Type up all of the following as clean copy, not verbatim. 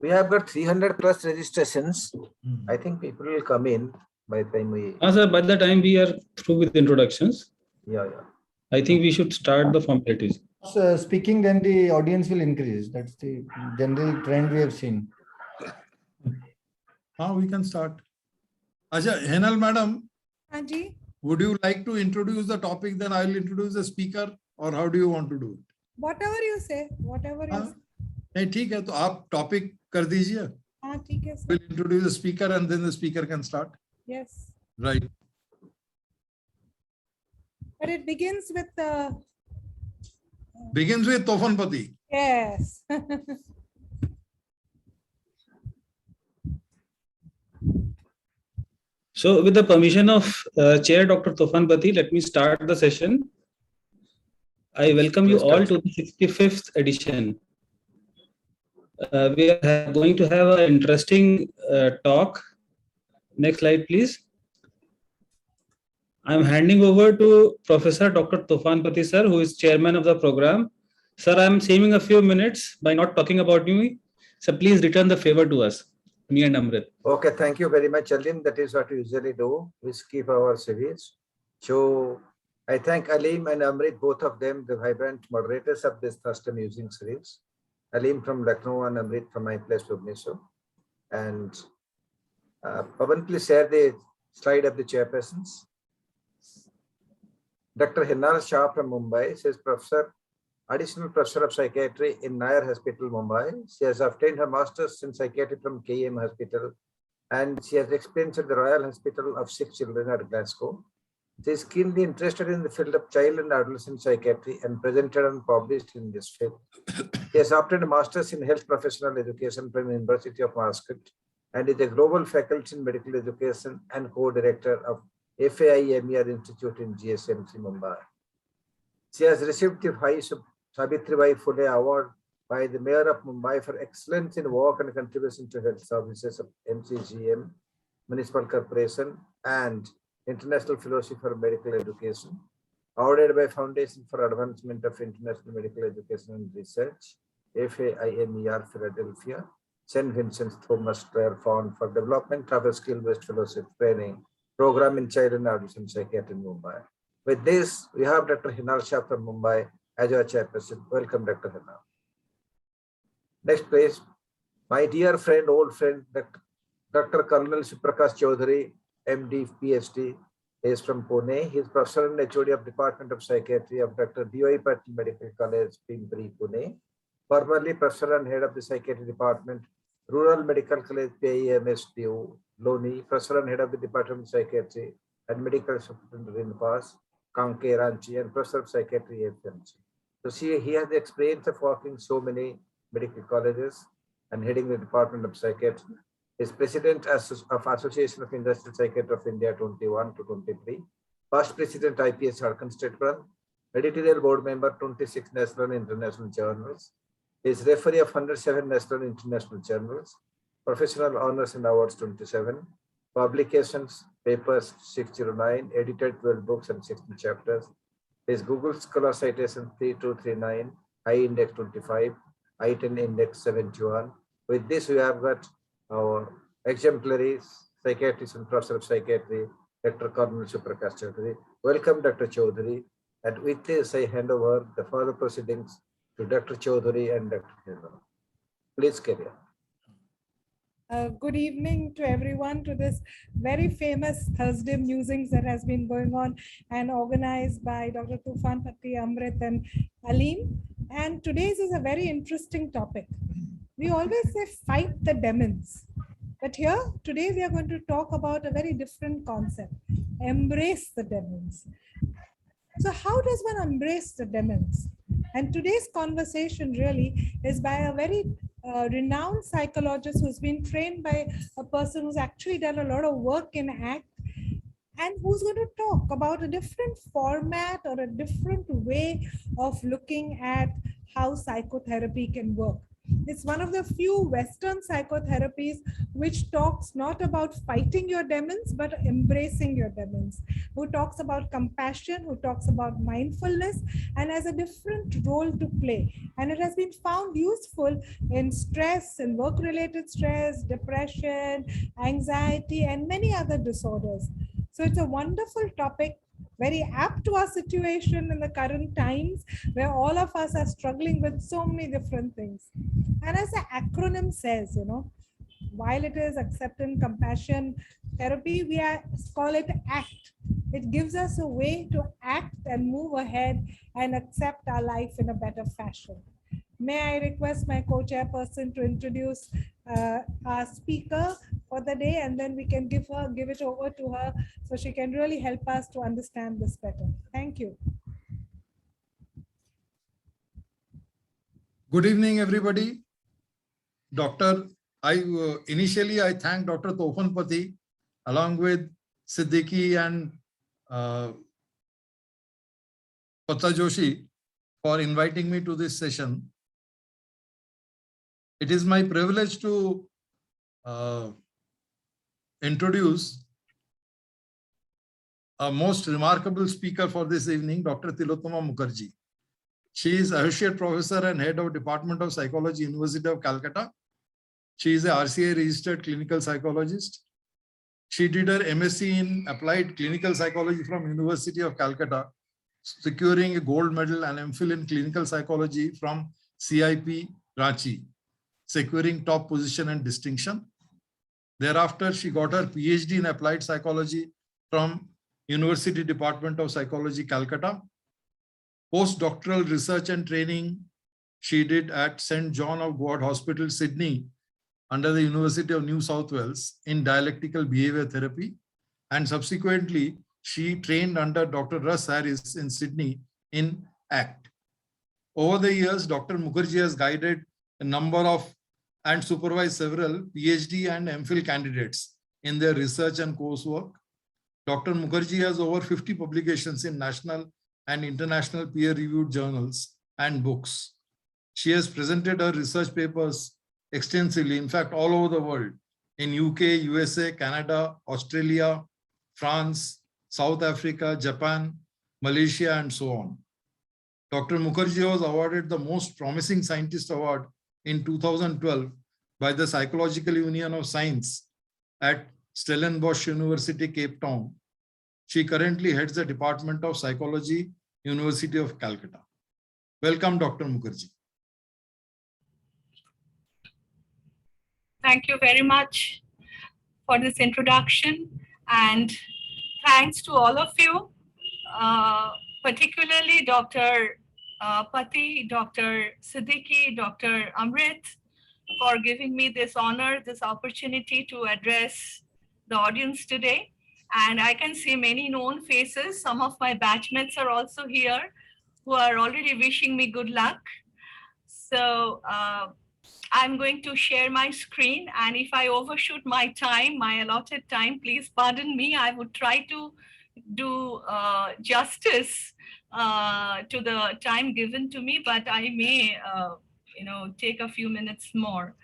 We have got 300 plus registrations. I think people will come in by the time we. Sir, by the time we are through with introductions, Yeah. I think we should start the formalities. Speaking, then the audience will increase. That's the general trend we have seen. We can start. Acha, Henal madam, Anji, would you like to introduce the topic? Then I will introduce the speaker, or how do you want to do it? whatever you say, whatever you हाँ, say. नहीं ठीक है तो आप topic कर दीजिए. हाँ, ठीक है sir. We'll introduce the speaker and then the speaker can start. Yes. Right. But it begins with Begins with Tofanpati. yes. So with the permission of Chair Dr. Tofan Pati, let me start the session. I welcome you all to the 65th edition. We are going to have an interesting talk. Next slide, please. I'm handing over to Professor Dr. Tofan Pati, sir, who is chairman of the program. Sir, I'm saving a few minutes by not talking about me. So please return the favor to us, me and Amrit. Okay, thank you very much, Alim. That is what we usually do. We skip our series. So I thank Alim and Amrit, both of them, the vibrant moderators of this Thursday Musing series. Alim from Lucknow and Amrit from my place, Bhubaneswar. And Pavan, please share the slide of the chairpersons. Dr. Hinal Shah from Mumbai says additional professor of psychiatry in Nair Hospital, Mumbai. She has obtained her master's in psychiatry from KM Hospital, and she has experience at the Royal Hospital of Sick Children at Glasgow. She is keenly interested in the field of child and adolescent psychiatry and presented and published in this field. She has obtained a master's in health professional education from the University of Maastricht and is a global faculty in medical education and co-director of FAIMER Institute in GSMC, Mumbai. She has received the Bhai Savitribai Phule Award by the Mayor of Mumbai for excellence in work and contribution to health services of MCGM, Municipal Corporation, and International Fellowship for Medical Education, awarded by Foundation for Advancement of International Medical Education and Research, FAIMER Philadelphia, St. Vincent Thomas Strayer Fund for Development of a Skill-Based Fellowship Training Program in Child and Adolescent Psychiatry in Mumbai. With this, we have Dr. Hinal Shah from Mumbai as our chairperson. Welcome, Dr. Hinal. Next, please. My dear friend, old friend, Dr. Colonel Suprakash Chaudhary, MD, PhD, is from Pune. He is professor and HOD of Department of Psychiatry of Dr. D.Y. Patil Medical College, Pimpri, Pune. Formerly professor and head of the Psychiatry Department, Rural Medical College, PIMS, Loni, professor and head of the Department of Psychiatry and Medical Superintendent in Pass, Kanke, Ranchi, and professor of psychiatry at FMC. So he has the experience of working so many medical colleges and heading the Department of Psychiatry. He is president of Association of Industrial Psychiatry of India 21 to 23, past president IPS Jharkhand State Branch, editorial board member 26 national and international journals. He is referee of 107 national and international journals, professional honors and awards 27, publications, papers 609, edited 12 books and 16 chapters. His Google Scholar citation 3239, high index 25, I10 index 71. With this, we have got our exemplary psychiatrist and professor of psychiatry, Dr. Colonel Suprakash Chaudhary. Welcome, Dr. Chaudhary. And with this, I hand over the further proceedings to Dr. Chaudhary and Dr. Hinal. Please carry on. Good evening to everyone to this very famous Thursday musings that has been going on and organized by Dr. Tufan Patti, Amrit and Alim. And today's is a very interesting topic. We always say fight the demons. But here, today we are going to talk about a very different concept, embrace the demons. So how does one embrace the demons? And today's conversation really is by a very renowned psychologist who's been trained by a person who's actually done a lot of work in ACT and who's going to talk about a different format or a different way of looking at how psychotherapy can work. It's one of the few Western psychotherapies which talks not about fighting your demons, but embracing your demons, who talks about compassion, who talks about mindfulness, and has a different role to play. And it has been found useful in stress and work-related stress, depression, anxiety, and many other disorders. So it's a wonderful topic, very apt to our situation in the current times, where all of us are struggling with so many different things. And as the acronym says, while it is acceptance, compassion therapy, we call it ACT. It gives us a way to act and move ahead and accept our life in a better fashion. May I request my co-chairperson to introduce our speaker for the day, and then we can give it over to her so she can really help us to understand this better. Thank you. Good evening, everybody. Initially I thank Dr. Toufan Pati along with Siddiqui and Pata Joshi for inviting me to this session. It is my privilege to introduce a most remarkable speaker for this evening, Dr. Tilottama Mukherjee. She is Associate Professor and Head of Department of Psychology, University of Calcutta. She is a RCA registered clinical psychologist. She did her MSc in Applied Clinical Psychology from University of Calcutta, securing a gold medal, and MPhil in Clinical Psychology from CIP Ranchi, securing top position and distinction. Thereafter, she got her PhD in Applied Psychology from University Department of Psychology, Calcutta. Postdoctoral research and training she did at St. John of God Hospital, Sydney, under the University of New South Wales in dialectical behavior therapy. And subsequently, she trained under Dr. Russ Harris in Sydney in ACT. Over the years, Dr. Mukherjee has guided a number of and supervised several PhD and MPhil candidates in their research and coursework. Dr. Mukherjee has over 50 publications in national and international peer-reviewed journals and books. She has presented her research papers extensively, in fact, all over the world, in UK, USA, Canada, Australia, France, South Africa, Japan, Malaysia, and so on. Dr. Mukherjee was awarded the Most Promising Scientist Award in 2012 by the Psychological Union of Science at Stellenbosch University, Cape Town. She currently heads the Department of Psychology, University of Calcutta. Welcome, Dr. Mukherjee. Thank you very much for this introduction, and thanks to all of you, particularly Dr. Pati, Dr. Siddiqui, Dr. Amrit, for giving me this honor, this opportunity to address the audience today. And I can see many known faces. Some of my batchmates are also here who are already wishing me good luck. So I'm going to share my screen, and if I overshoot my time, my allotted time, please pardon me. I would try to do justice to the time given to me, but I may, take a few minutes more.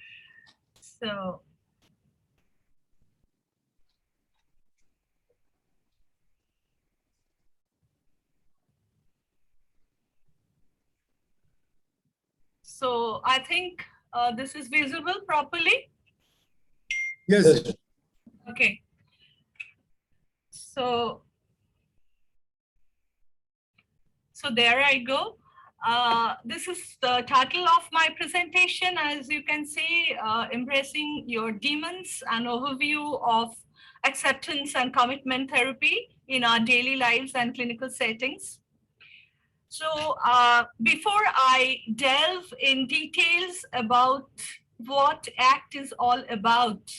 So I think this is visible properly. Yes. Okay. So there I go. This is the title of my presentation. As you can see, Embracing Your Demons, an overview of acceptance and commitment therapy in our daily lives and clinical settings. So before I delve in details about what ACT is all about,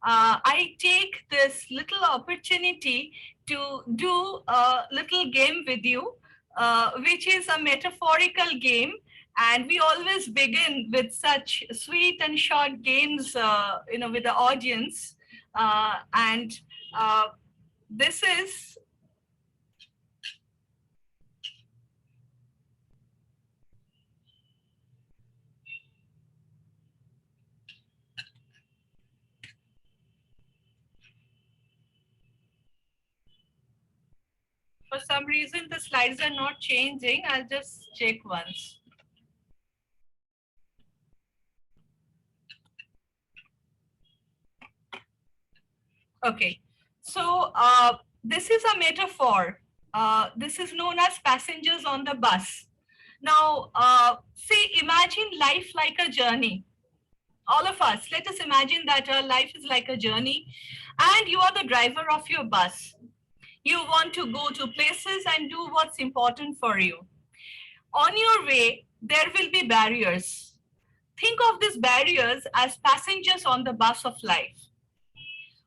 I take this little opportunity to do a little game with you, which is a metaphorical game. And we always begin with such sweet and short games, with the audience. This is For some reason, the slides are not changing. I'll just check once. Okay, so this is a metaphor. This is known as passengers on the bus. Now, say, imagine life like a journey. All of us, let us imagine that our life is like a journey and you are the driver of your bus. You want to go to places and do what's important for you. On your way, there will be barriers. Think of these barriers as passengers on the bus of life.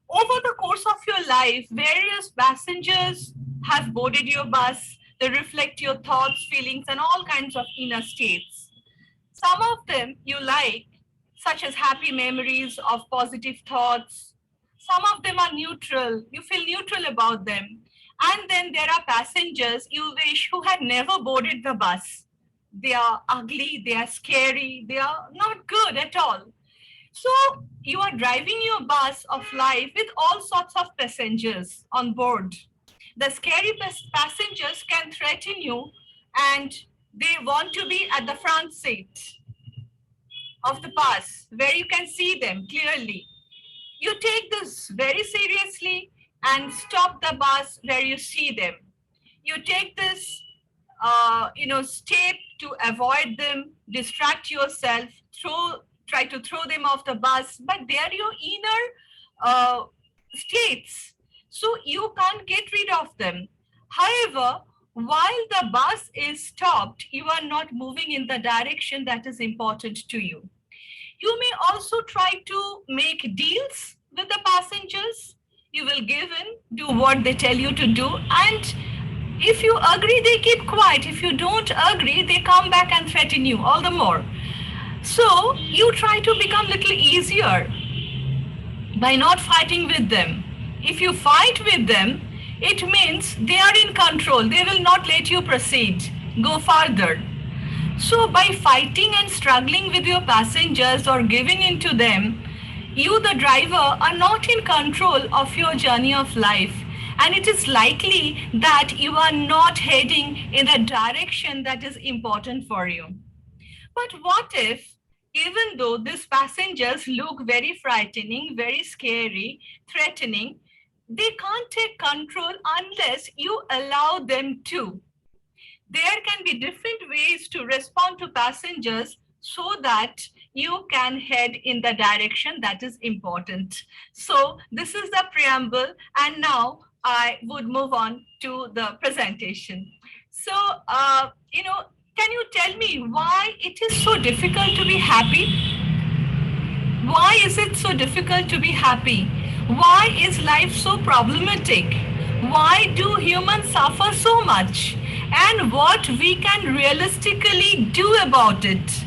Over the course of your life, various passengers have boarded your bus. They reflect your thoughts, feelings, and all kinds of inner states. Some of them you like, such as happy memories of positive thoughts. Some of them are neutral. You feel neutral about them. And then there are passengers you wish who had never boarded the bus. They are ugly, they are scary, they are not good at all. So you are driving your bus of life with all sorts of passengers on board. The scary passengers can threaten you and they want to be at the front seat of the bus where you can see them clearly. You take this very seriously and stop the bus where you see them. You take this step to avoid them, distract yourself, try to throw them off the bus, but they are your inner states. So you can't get rid of them. However, while the bus is stopped, you are not moving in the direction that is important to you. You may also try to make deals with the passengers. You will give in, do what they tell you to do, and if you agree, they keep quiet. If you don't agree, they come back and threaten you all the more. So you try to become a little easier by not fighting with them. If you fight with them, it means they are in control. They will not let you proceed, go further. So by fighting and struggling with your passengers or giving in to them, you, the driver, are not in control of your journey of life. And it is likely that you are not heading in the direction that is important for you. But what if, even though these passengers look very frightening, very scary, threatening, they can't take control unless you allow them to. There can be different ways to respond to passengers so that you can head in the direction that is important. So this is the preamble, and now I would move on to the presentation. So, can you tell me why it is so difficult to be happy? Why is it so difficult to be happy? Why is life so problematic? Why do humans suffer so much? And what we can realistically do about it?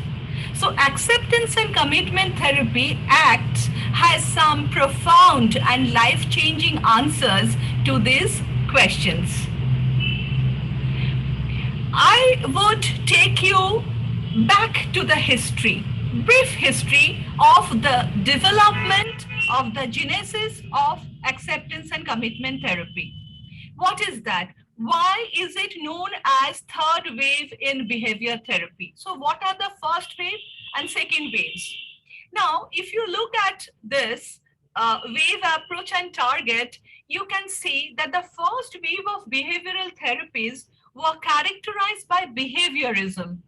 So Acceptance and Commitment Therapy ACT has some profound and life-changing answers to these questions. I would take you back to the history, brief history of the development of the genesis of acceptance and commitment therapy. What is that? Why is it known as third wave in behavior therapy? So what are the first wave and second waves? Now, if you look at this wave approach and target, you can see that the first wave of behavioral therapies were characterized by behaviorism.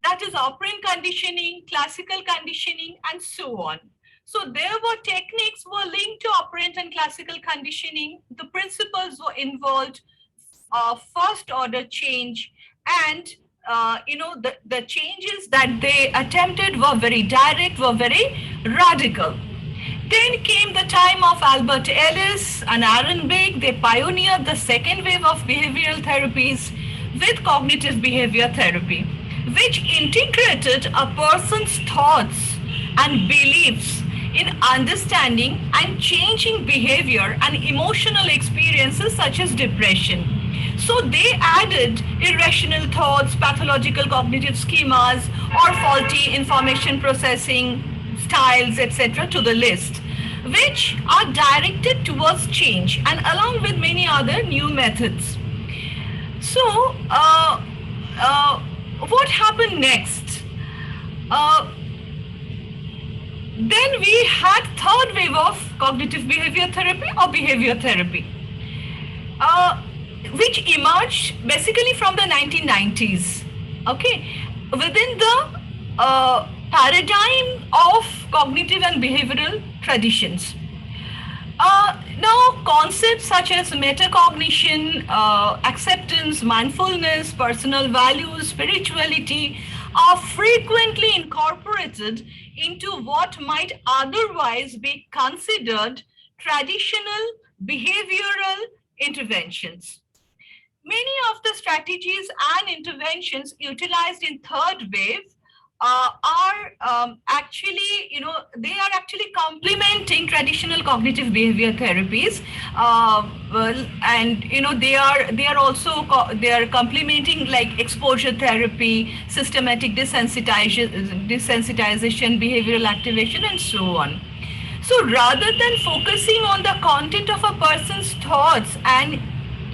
That is operant conditioning, classical conditioning, and so on. So there were techniques were linked to operant and classical conditioning. The principles were involved, first order change, and the changes that they attempted were very direct, were very radical. Then came the time of Albert Ellis and Aaron Beck. They pioneered the second wave of behavioral therapies with cognitive behavior therapy, which integrated a person's thoughts and beliefs in understanding and changing behavior and emotional experiences such as depression. So they added irrational thoughts, pathological cognitive schemas, or faulty information processing styles, etc. to the list. which are directed towards change and along with many other new methods. So, what happened next? Then we had third wave of cognitive behavior therapy or behavior therapy, which emerged basically from the 1990s. Okay, within the paradigm of cognitive and behavioral traditions. Now, concepts such as metacognition, acceptance, mindfulness, personal values, spirituality are frequently incorporated into what might otherwise be considered traditional behavioral interventions. Many of the strategies and interventions utilized in third wave are actually, they are actually complementing traditional cognitive behavior therapies, and they are also they are complementing like exposure therapy, systematic desensitization, behavioral activation, and so on. So rather than focusing on the content of a person's thoughts and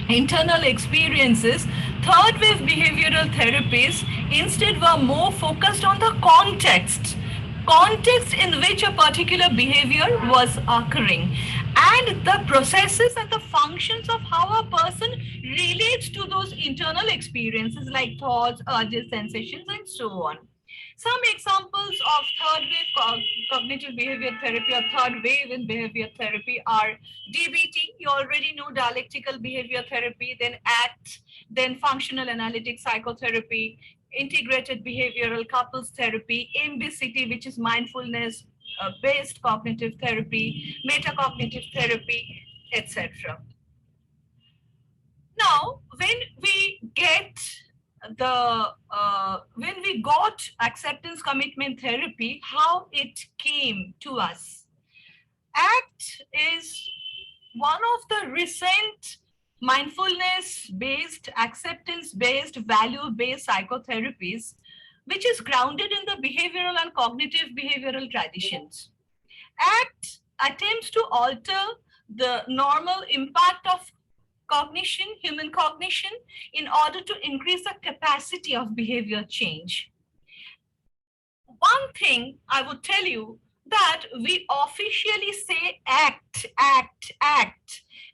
internal experiences, third wave behavioral therapies instead were more focused on the context in which a particular behavior was occurring, and the processes and the functions of how a person relates to those internal experiences like thoughts, urges, sensations, and so on. Some examples of third wave cognitive behavior therapy or third wave in behavior therapy are DBT, you already know, dialectical behavior therapy, then ACT, then functional analytic psychotherapy, integrated behavioral couples therapy, MBCT, which is mindfulness based cognitive therapy, metacognitive therapy, etc. Now, when we got acceptance commitment therapy, how it came to us. ACT is one of the recent mindfulness-based, acceptance-based, value-based psychotherapies, which is grounded in the behavioral and cognitive behavioral traditions. ACT attempts to alter the normal impact of cognition, human cognition, in order to increase the capacity of behavior change. One thing I would tell you that we officially say ACT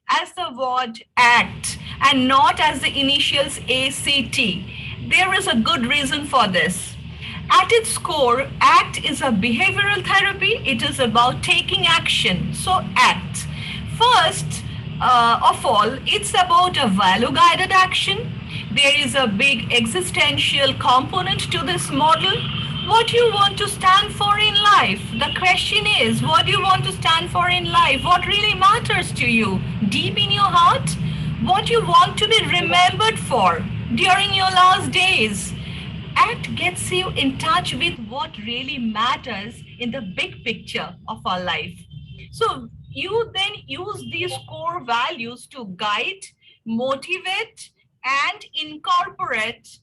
as the word ACT and not as the initials ACT. There is a good reason for this. At its core, ACT is a behavioral therapy. It is about taking action. So ACT. First of all, it's about a value-guided action. There is a big existential component to this model. What you want to stand for in life? The question is, what do you want to stand for in life? What really matters to you? Deep in your heart? What you want to be remembered for during your last days? ACT gets you in touch with what really matters in the big picture of our life. So you then use these core values to guide, motivate, and incorporate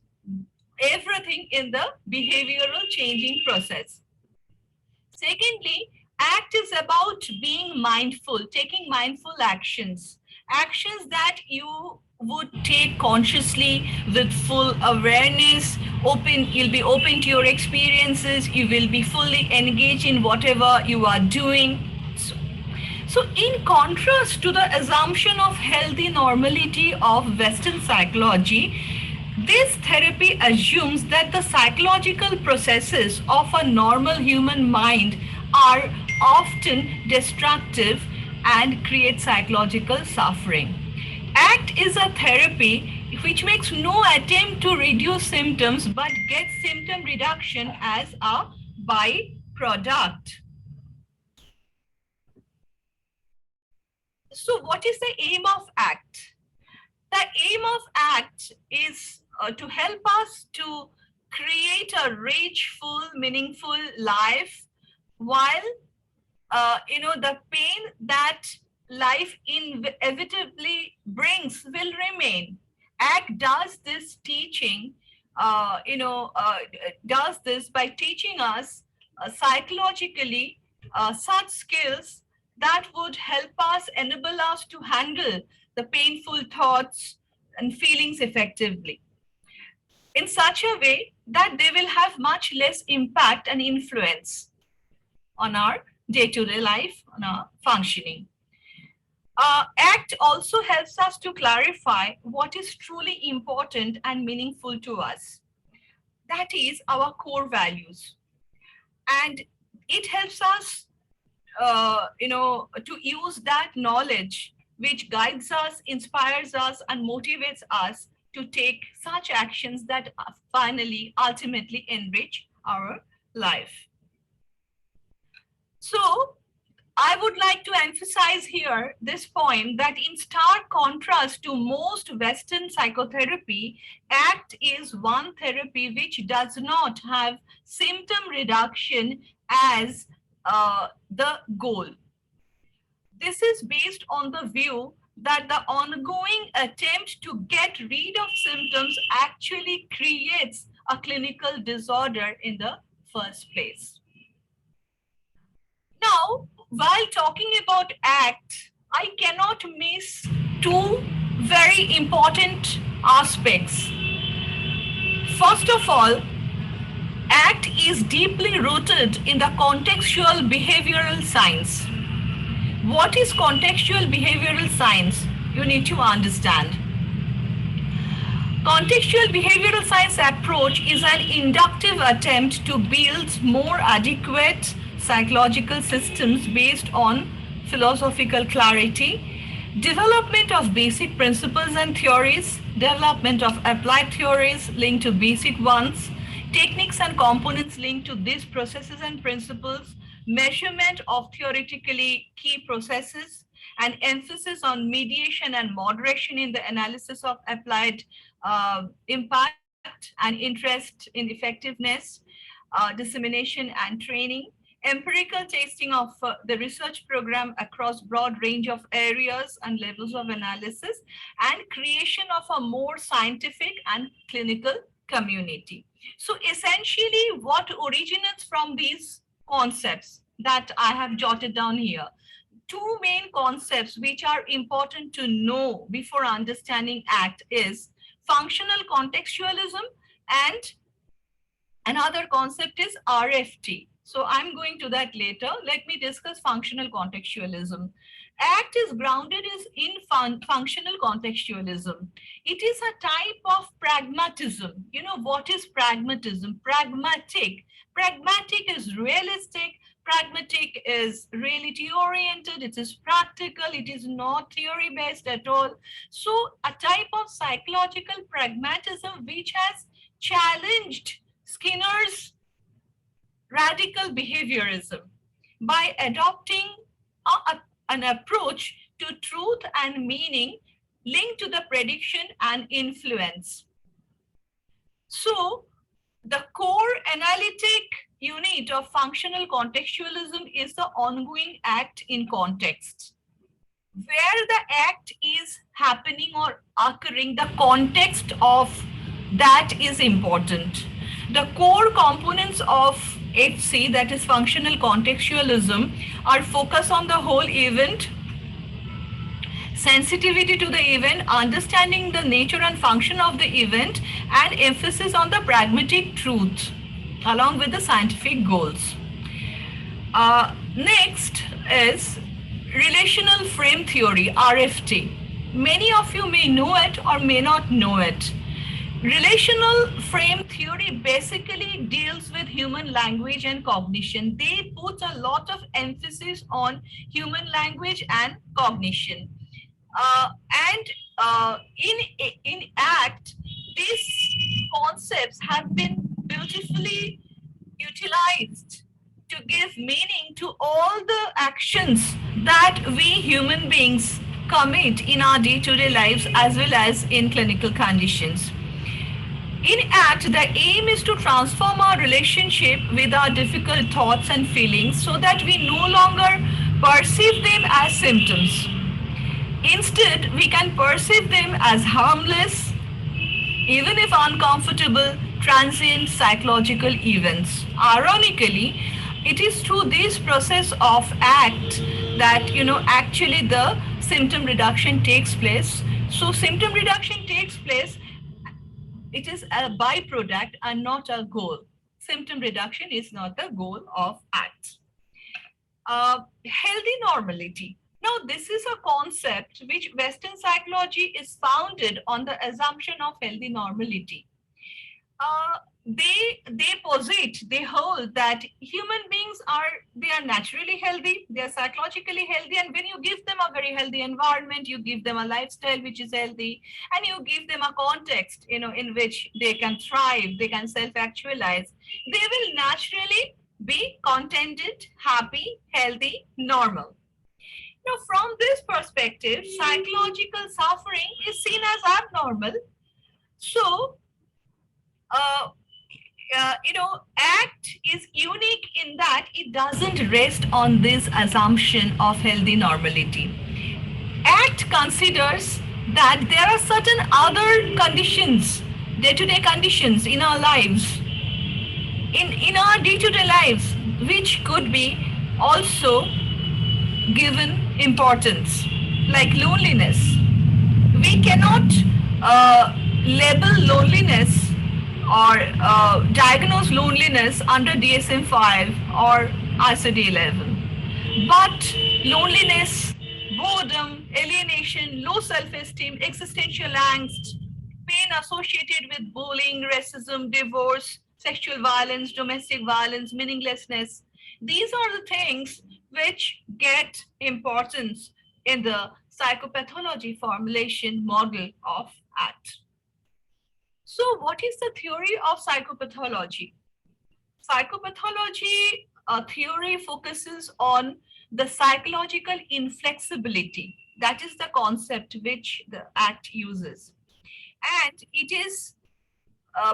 everything in the behavioral changing process. Secondly, ACT is about being mindful, taking mindful actions that you would take consciously with full awareness, you'll be open to your experiences, you will be fully engaged in whatever you are doing. So in contrast to the assumption of healthy normality of Western psychology, this therapy assumes that the psychological processes of a normal human mind are often destructive and create psychological suffering. ACT is a therapy which makes no attempt to reduce symptoms but gets symptom reduction as a byproduct. So what is the aim of ACT? The aim of ACT is to help us to create a rich, full, meaningful life while, the pain that life inevitably brings will remain. ACT does this teaching, does this by teaching us psychologically such skills that would help us, enable us to handle the painful thoughts and feelings effectively in such a way that they will have much less impact and influence on our day-to-day life, on our functioning. ACT also helps us to clarify what is truly important and meaningful to us. That is our core values. And it helps us, to use that knowledge which guides us, inspires us, and motivates us to take such actions that finally, ultimately enrich our life. So, I would like to emphasize here this point that in stark contrast to most Western psychotherapy, ACT is one therapy which does not have symptom reduction as the goal. This is based on the view that the ongoing attempt to get rid of symptoms actually creates a clinical disorder in the first place. Now, while talking about ACT, I cannot miss two very important aspects. First of all, ACT is deeply rooted in the contextual behavioral science. What is contextual behavioral science? You need to understand. Contextual behavioral science approach is an inductive attempt to build more adequate psychological systems based on philosophical clarity, development of basic principles and theories, development of applied theories linked to basic ones, techniques and components linked to these processes and principles, measurement of theoretically key processes, and emphasis on mediation and moderation in the analysis of applied impact and interest in effectiveness, dissemination and training, empirical testing of the research program across broad range of areas and levels of analysis, and creation of a more scientific and clinical community. So essentially what originates from these concepts that I have jotted down here, two main concepts which are important to know before understanding ACT is functional contextualism, and another concept is RFT. So I'm going to that later. Let me discuss functional contextualism. ACT is grounded in functional contextualism. It is a type of pragmatism. You know, what is pragmatism? Pragmatic. Pragmatic is realistic. Pragmatic is reality oriented. It is practical. It is not theory based at all. So a type of psychological pragmatism which has challenged Skinner's radical behaviorism by adopting an approach to truth and meaning linked to the prediction and influence. So the core analytic unit of functional contextualism is the ongoing act in context. Where the act is happening or occurring, the context of that is important. The core components of FC, that is functional contextualism, are focus on the whole event, sensitivity to the event, understanding the nature and function of the event, and emphasis on the pragmatic truth along with the scientific goals. Next is relational frame theory, RFT. Many of you may know it or may not know it. Relational frame theory basically deals with human language and cognition. They put a lot of emphasis on human language and cognition. In ACT, these concepts have been beautifully utilized to give meaning to all the actions that we human beings commit in our day-to-day lives as well as in clinical conditions. In ACT, the aim is to transform our relationship with our difficult thoughts and feelings so that we no longer perceive them as symptoms. Instead, we can perceive them as harmless, even if uncomfortable, transient psychological events. Ironically, it is through this process of ACT that, actually the symptom reduction takes place. So symptom reduction takes place, it is a byproduct and not a goal. Symptom reduction is not the goal of ACT. Healthy normality. Now, this is a concept which Western psychology is founded on the assumption of healthy normality. They posit, they hold that human beings they are naturally healthy, they are psychologically healthy, and when you give them a very healthy environment, you give them a lifestyle which is healthy, and you give them a context, in which they can thrive, they can self-actualize, they will naturally be contented, happy, healthy, normal. Now, from this perspective, psychological suffering is seen as abnormal. So, ACT is unique in that it doesn't rest on this assumption of healthy normality. ACT considers that there are certain other conditions, day-to-day conditions in our lives, in our day-to-day lives, which could be also given importance, like loneliness. We cannot label loneliness or diagnose loneliness under DSM-5 or ICD-11. But loneliness, boredom, alienation, low self-esteem, existential angst, pain associated with bullying, racism, divorce, sexual violence, domestic violence, meaninglessness, these are the things which get importance in the psychopathology formulation model of ACT. So what is the theory of psychopathology? Psychopathology theory focuses on the psychological inflexibility. That is the concept which the ACT uses. And it is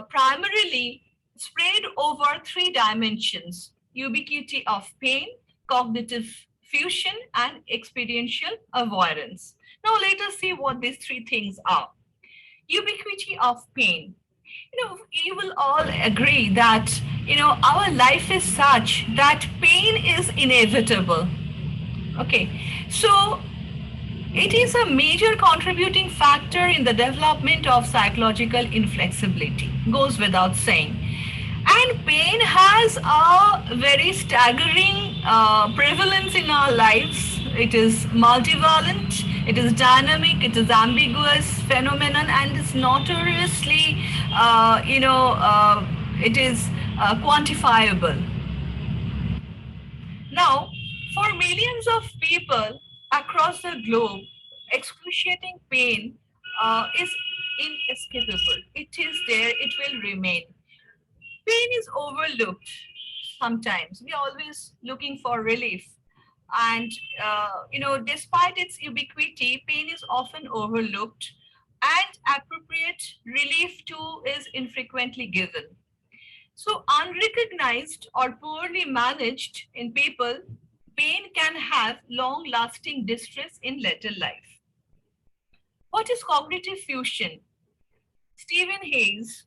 primarily spread over 3 dimensions: ubiquity of pain, cognitive fusion, and experiential avoidance. Now let us see what these 3 things are. Ubiquity of pain. You will all agree that, our life is such that pain is inevitable. Okay, so it is a major contributing factor in the development of psychological inflexibility, goes without saying. And pain has a very staggering prevalence in our lives. It is multivalent, it is dynamic, it is ambiguous phenomenon, and it's notoriously, it is quantifiable. Now, for millions of people across the globe, excruciating pain is inescapable. It is there, it will remain. Pain is overlooked sometimes. We're always looking for relief. And, despite its ubiquity, pain is often overlooked, and appropriate relief too is infrequently given. So unrecognized or poorly managed in people, pain can have long-lasting distress in later life. What is cognitive fusion? Stephen Hayes,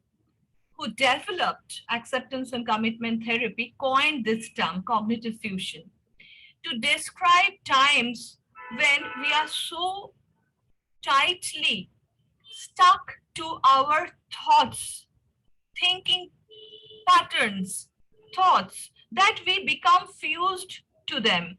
who developed acceptance and commitment therapy, coined this term, cognitive fusion, to describe times when we are so tightly stuck to our thoughts, thinking patterns, thoughts, that we become fused to them.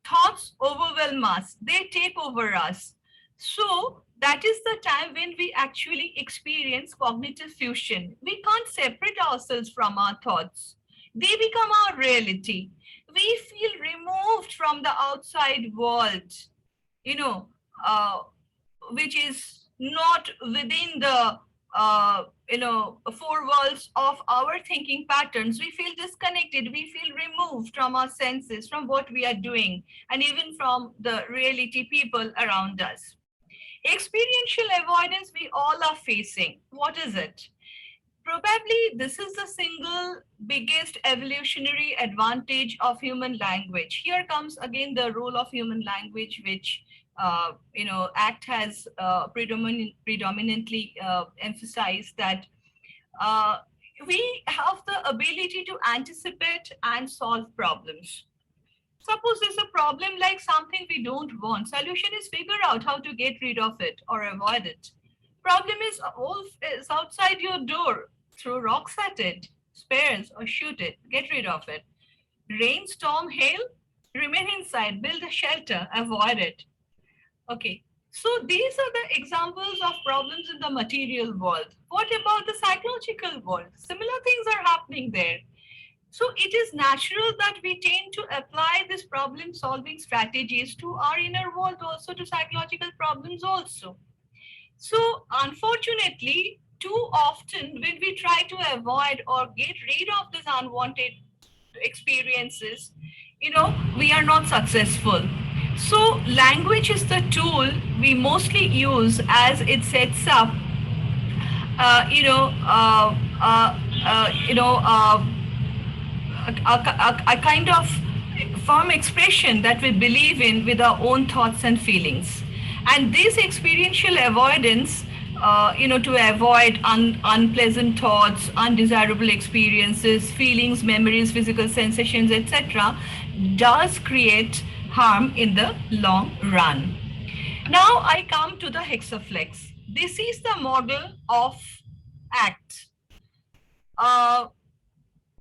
Thoughts overwhelm us, they take over us. So that is the time when we actually experience cognitive fusion. We can't separate ourselves from our thoughts. They become our reality. We feel removed from the outside world, which is not within the, 4 walls of our thinking patterns. We feel disconnected. We feel removed from our senses, from what we are doing, and even from the reality people around us. Experiential avoidance we all are facing. What is it? Probably this is the single biggest evolutionary advantage of human language. Here comes again the role of human language, which ACT has predominantly emphasized, that we have the ability to anticipate and solve problems. Suppose there's a problem like something we don't want. Solution is figure out how to get rid of it or avoid it. Problem is outside your door. Throw rocks at it, spares or shoot it, get rid of it. Rain, storm, hail, remain inside, build a shelter, avoid it. Okay, so these are the examples of problems in the material world. What about the psychological world? Similar things are happening there. So it is natural that we tend to apply this problem solving strategies to our inner world also, to psychological problems also. So unfortunately, too often when we try to avoid or get rid of these unwanted experiences, we are not successful. So language is the tool we mostly use as it sets up, a kind of firm expression that we believe in with our own thoughts and feelings. And this experiential avoidance, to avoid unpleasant thoughts, undesirable experiences, feelings, memories, physical sensations, etc., does create harm in the long run. Now I come to the hexaflex. This is the model of ACT.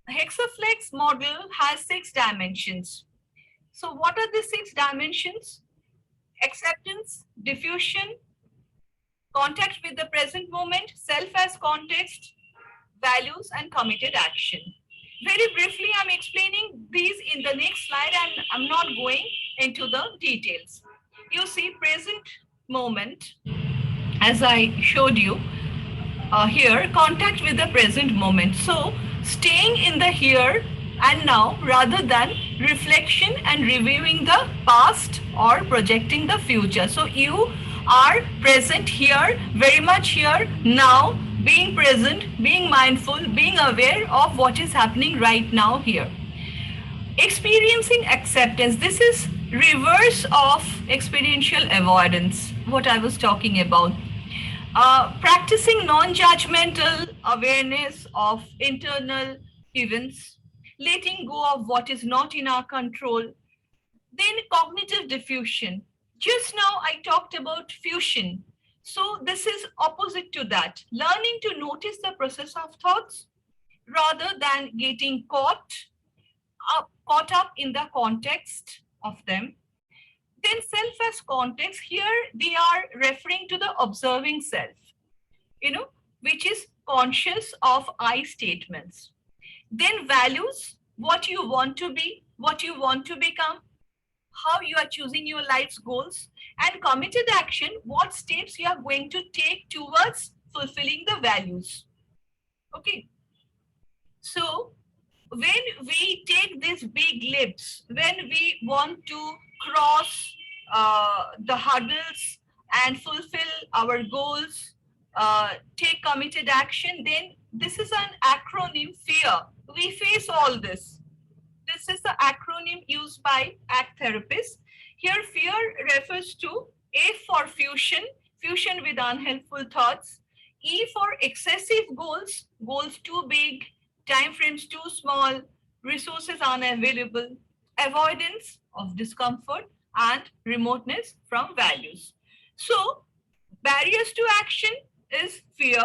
Hexaflex model has 6 dimensions. So what are the 6 dimensions? Acceptance, diffusion, contact with the present moment, self as context, values, and committed action. Very briefly, I'm explaining these in the next slide, and I'm not going into the details. You see present moment, as I showed you here, contact with the present moment. So staying in the here and now rather than reflection and reviewing the past or projecting the future. So you are present here, very much here, now, being present, being mindful, being aware of what is happening right now here. Experiencing acceptance, this is reverse of experiential avoidance, what I was talking about. Practicing non-judgmental awareness of internal events, letting go of what is not in our control. Then cognitive diffusion. Just now I talked about fusion. So this is opposite to that. Learning to notice the process of thoughts rather than getting caught up in the context of them. Then self as context, here they are referring to the observing self, which is conscious of I statements. Then values, what you want to be, what you want to become, how you are choosing your life's goals, and committed action, what steps you are going to take towards fulfilling the values. Okay. So when we take these big leaps, when we want to cross the hurdles and fulfill our goals, take committed action, then this is an acronym, FEAR. We face all this. This is the acronym used by ACT therapists. Here, FEAR refers to A for fusion, fusion with unhelpful thoughts. E for excessive goals, goals too big, time frames too small, resources unavailable, avoidance of discomfort, and remoteness from values. So, barriers to action is fear.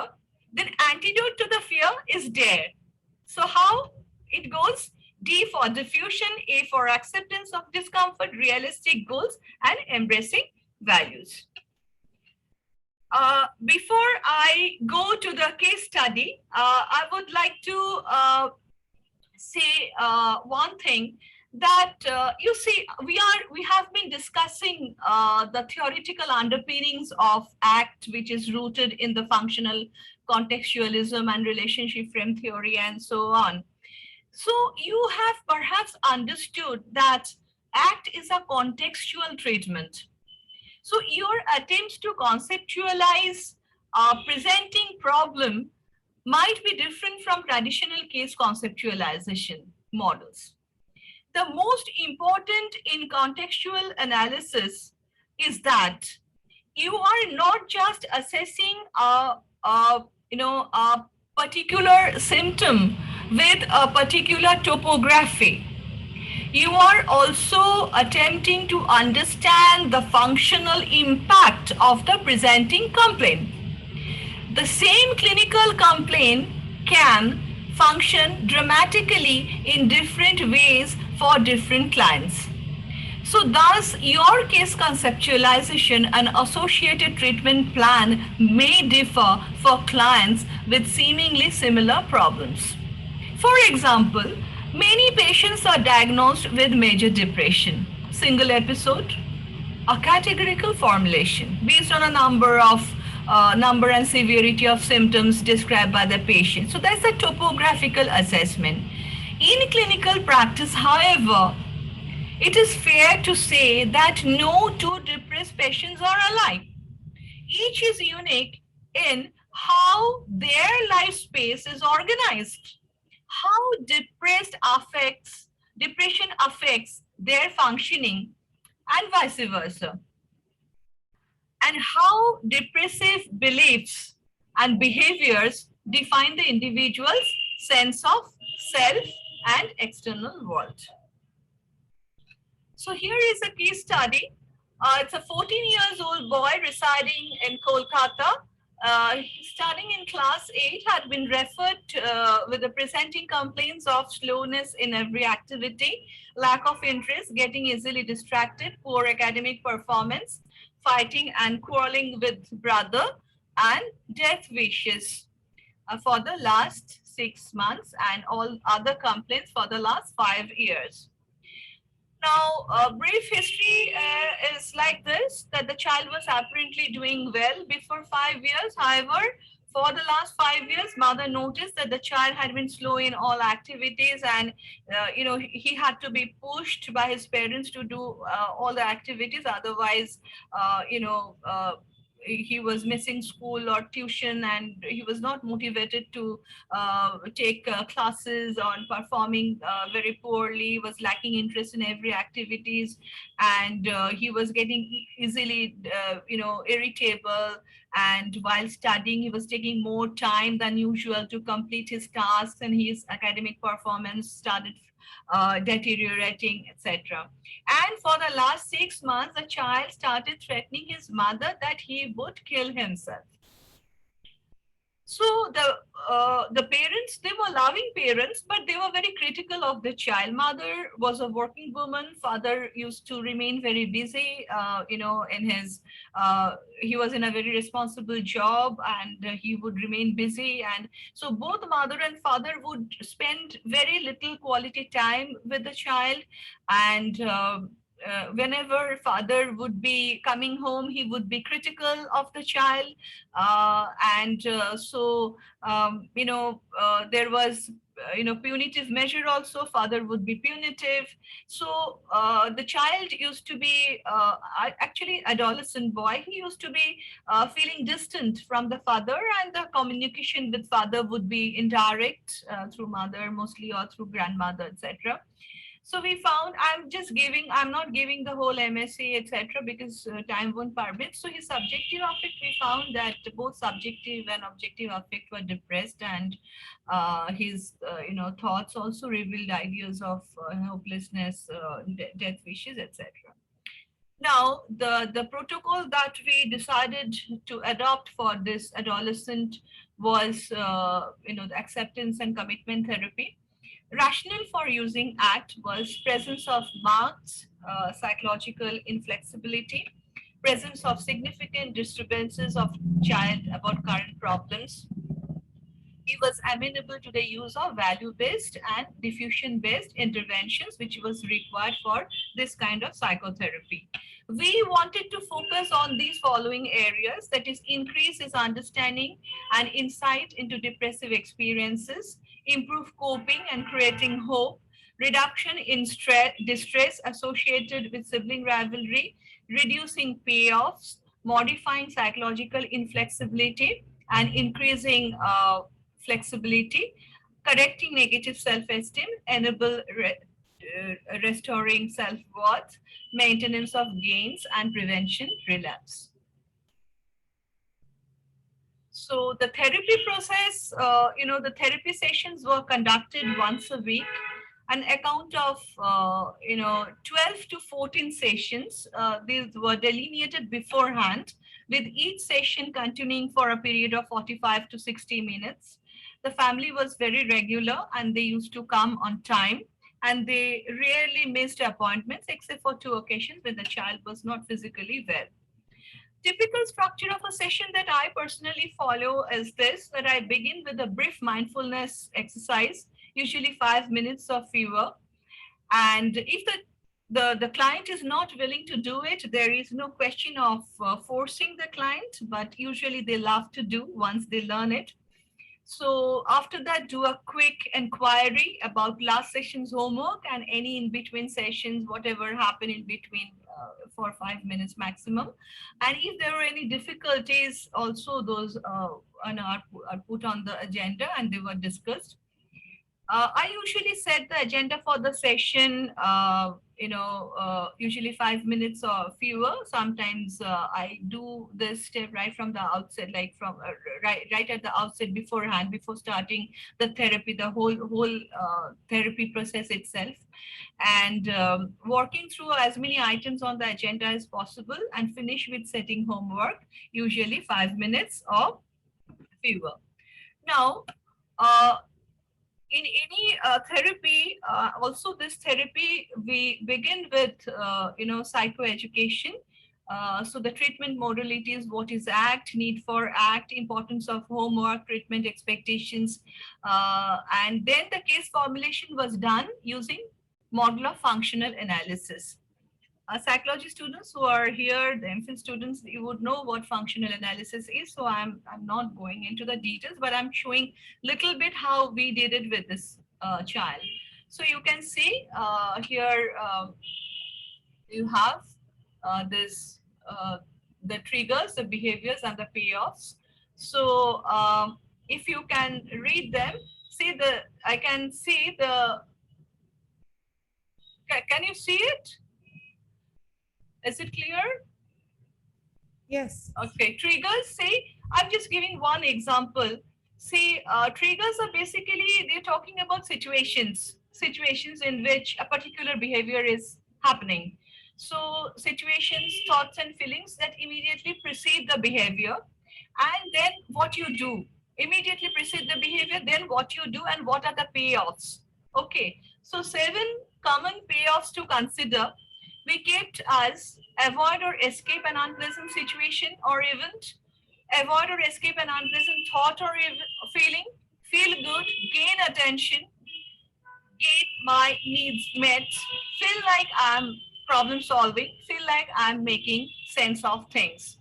Then antidote to the fear is dare. So how it goes? D for diffusion, A for acceptance of discomfort, realistic goals, and embracing values. Before I go to the case study, I would like to say one thing, that you see, we have been discussing the theoretical underpinnings of ACT, which is rooted in the functional contextualism and relationship frame theory and so on. So you have perhaps understood that ACT is a contextual treatment. So your attempts to conceptualize presenting problem might be different from traditional case conceptualization models. The most important in contextual analysis is that you are not just assessing a particular symptom with a particular topography, you are also attempting to understand the functional impact of the presenting complaint. The same clinical complaint can function dramatically in different ways for different clients. So thus, your case conceptualization and associated treatment plan may differ for clients with seemingly similar problems. For example, many patients are diagnosed with major depression, single episode, a categorical formulation based on a number and severity of symptoms described by the patient. So that's a topographical assessment. In clinical practice, however, it is fair to say that no two depressed patients are alike. Each is unique in how their life space is organized, how depression affects their functioning, and vice versa, and how depressive beliefs and behaviors define the individual's sense of self and external world. So here is a case study. It's a 14-year-old boy residing in Kolkata. Studying in class 8, had been referred with the presenting complaints of slowness in every activity, lack of interest, getting easily distracted, poor academic performance, fighting and quarreling with brother, and death wishes for the last 6 months, and all other complaints for the last 5 years. Now, a brief history is like this, that the child was apparently doing well before 5 years. However, for the last 5 years, mother noticed that the child had been slow in all activities, and he had to be pushed by his parents to do all the activities. Otherwise, he was missing school or tuition, and he was not motivated to take classes on performing very poorly, was lacking interest in every activities, and he was getting easily irritable, and while studying he was taking more time than usual to complete his tasks, and his academic performance started deteriorating, etc. And for the last 6 months, the child started threatening his mother that he would kill himself. So the parents, they were loving parents, but they were very critical of the child. Mother was a working woman. Father used to remain very busy, in his, he was in a very responsible job, and he would remain busy. And so both mother and father would spend very little quality time with the child. And whenever father would be coming home, he would be critical of the child. There was punitive measure also. Father would be punitive. So the child used to be actually adolescent boy. He used to be feeling distant from the father, and the communication with father would be indirect through mother mostly, or through grandmother, etc. So we found, I'm not giving the whole MSc, etc., because time won't permit. So his subjective affect, we found that both subjective and objective affect were depressed, and his thoughts also revealed ideas of hopelessness, death wishes, etc. Now, the protocol that we decided to adopt for this adolescent was, the acceptance and commitment therapy. Rationale for using ACT was presence of marked psychological inflexibility, presence of significant disturbances of child about current problems. He was amenable to the use of value-based and diffusion-based interventions, which was required for this kind of psychotherapy. We wanted to focus on these following areas, that is, increase his understanding and insight into depressive experiences, improve coping and creating hope, reduction in distress associated with sibling rivalry, reducing payoffs, modifying psychological inflexibility, and increasing flexibility, correcting negative self-esteem, enable restoring self-worth, maintenance of gains, and prevention relapse. So the therapy process, the therapy sessions were conducted once a week. An account of 12 to 14 sessions. These were delineated beforehand, with each session continuing for a period of 45 to 60 minutes. The family was very regular and they used to come on time, and they rarely missed appointments except for 2 occasions when the child was not physically well. Typical structure of a session that I personally follow is this, that I begin with a brief mindfulness exercise, usually 5 minutes of fever. And if the client is not willing to do it, there is no question of forcing the client, but usually they love to do once they learn it. So after that, do a quick inquiry about last session's homework and any in between sessions, whatever happened in between, for 5 minutes maximum. And if there are any difficulties, also those are put on the agenda and they were discussed. I usually set the agenda for the session, usually 5 minutes or fewer. Sometimes I do this step right from the outset, like from right at the outset beforehand, before starting the therapy, the whole therapy process itself, and working through as many items on the agenda as possible, and finish with setting homework, usually 5 minutes or fewer. Now, in any therapy, also this therapy, we begin with, psychoeducation. So the treatment modalities, what is ACT, need for ACT, importance of homework, treatment expectations. And then the case formulation was done using model of functional analysis. Psychology students who are here, the MPhil students, you would know what functional analysis is. So I'm not going into the details, but I'm showing little bit how we did it with this child. So you can see here you have this the triggers, the behaviors, and the payoffs. So if you can read them, see I can see the. Can you see it? Is it clear? Yes. Okay, triggers, say, I'm just giving one example. See, triggers are basically, they're talking about situations in which a particular behavior is happening. So situations, thoughts, and feelings that immediately precede the behavior, and then what you do. Immediately precede the behavior, then what you do, and what are the payoffs. Okay, so 7 common payoffs to consider. We kept as avoid or escape an unpleasant situation or event, avoid or escape an unpleasant thought or feeling, feel good, gain attention, get my needs met, feel like I'm problem solving, feel like I'm making sense of things.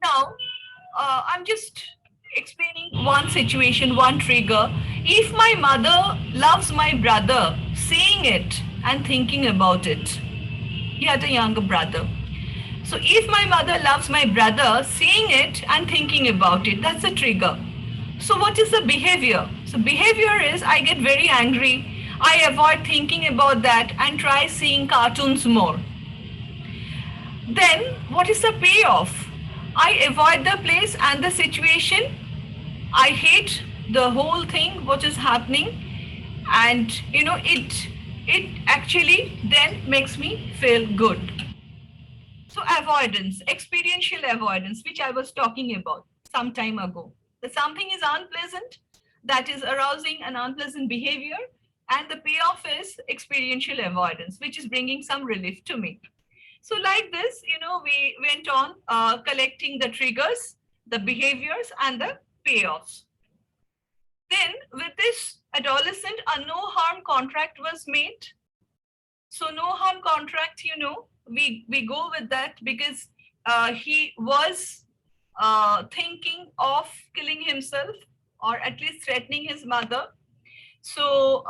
Now, I'm just explaining one situation, one trigger. If my mother loves my brother, seeing it and thinking about it. He had a younger brother. So if my mother loves my brother, seeing it and thinking about it, that's a trigger. So what is the behavior? So behavior is I get very angry. I avoid thinking about that and try seeing cartoons more. Then what is the payoff? I avoid the place and the situation. I hate the whole thing, what is happening. And it actually then makes me feel good. So avoidance, experiential avoidance, which I was talking about some time ago. That something is unpleasant, that is arousing an unpleasant behavior, and the payoff is experiential avoidance, which is bringing some relief to me. So like this, we went on collecting the triggers, the behaviors, and the payoffs. Then with this adolescent, a no harm contract was made. So no harm contract, we go with that because he was thinking of killing himself, or at least threatening his mother. So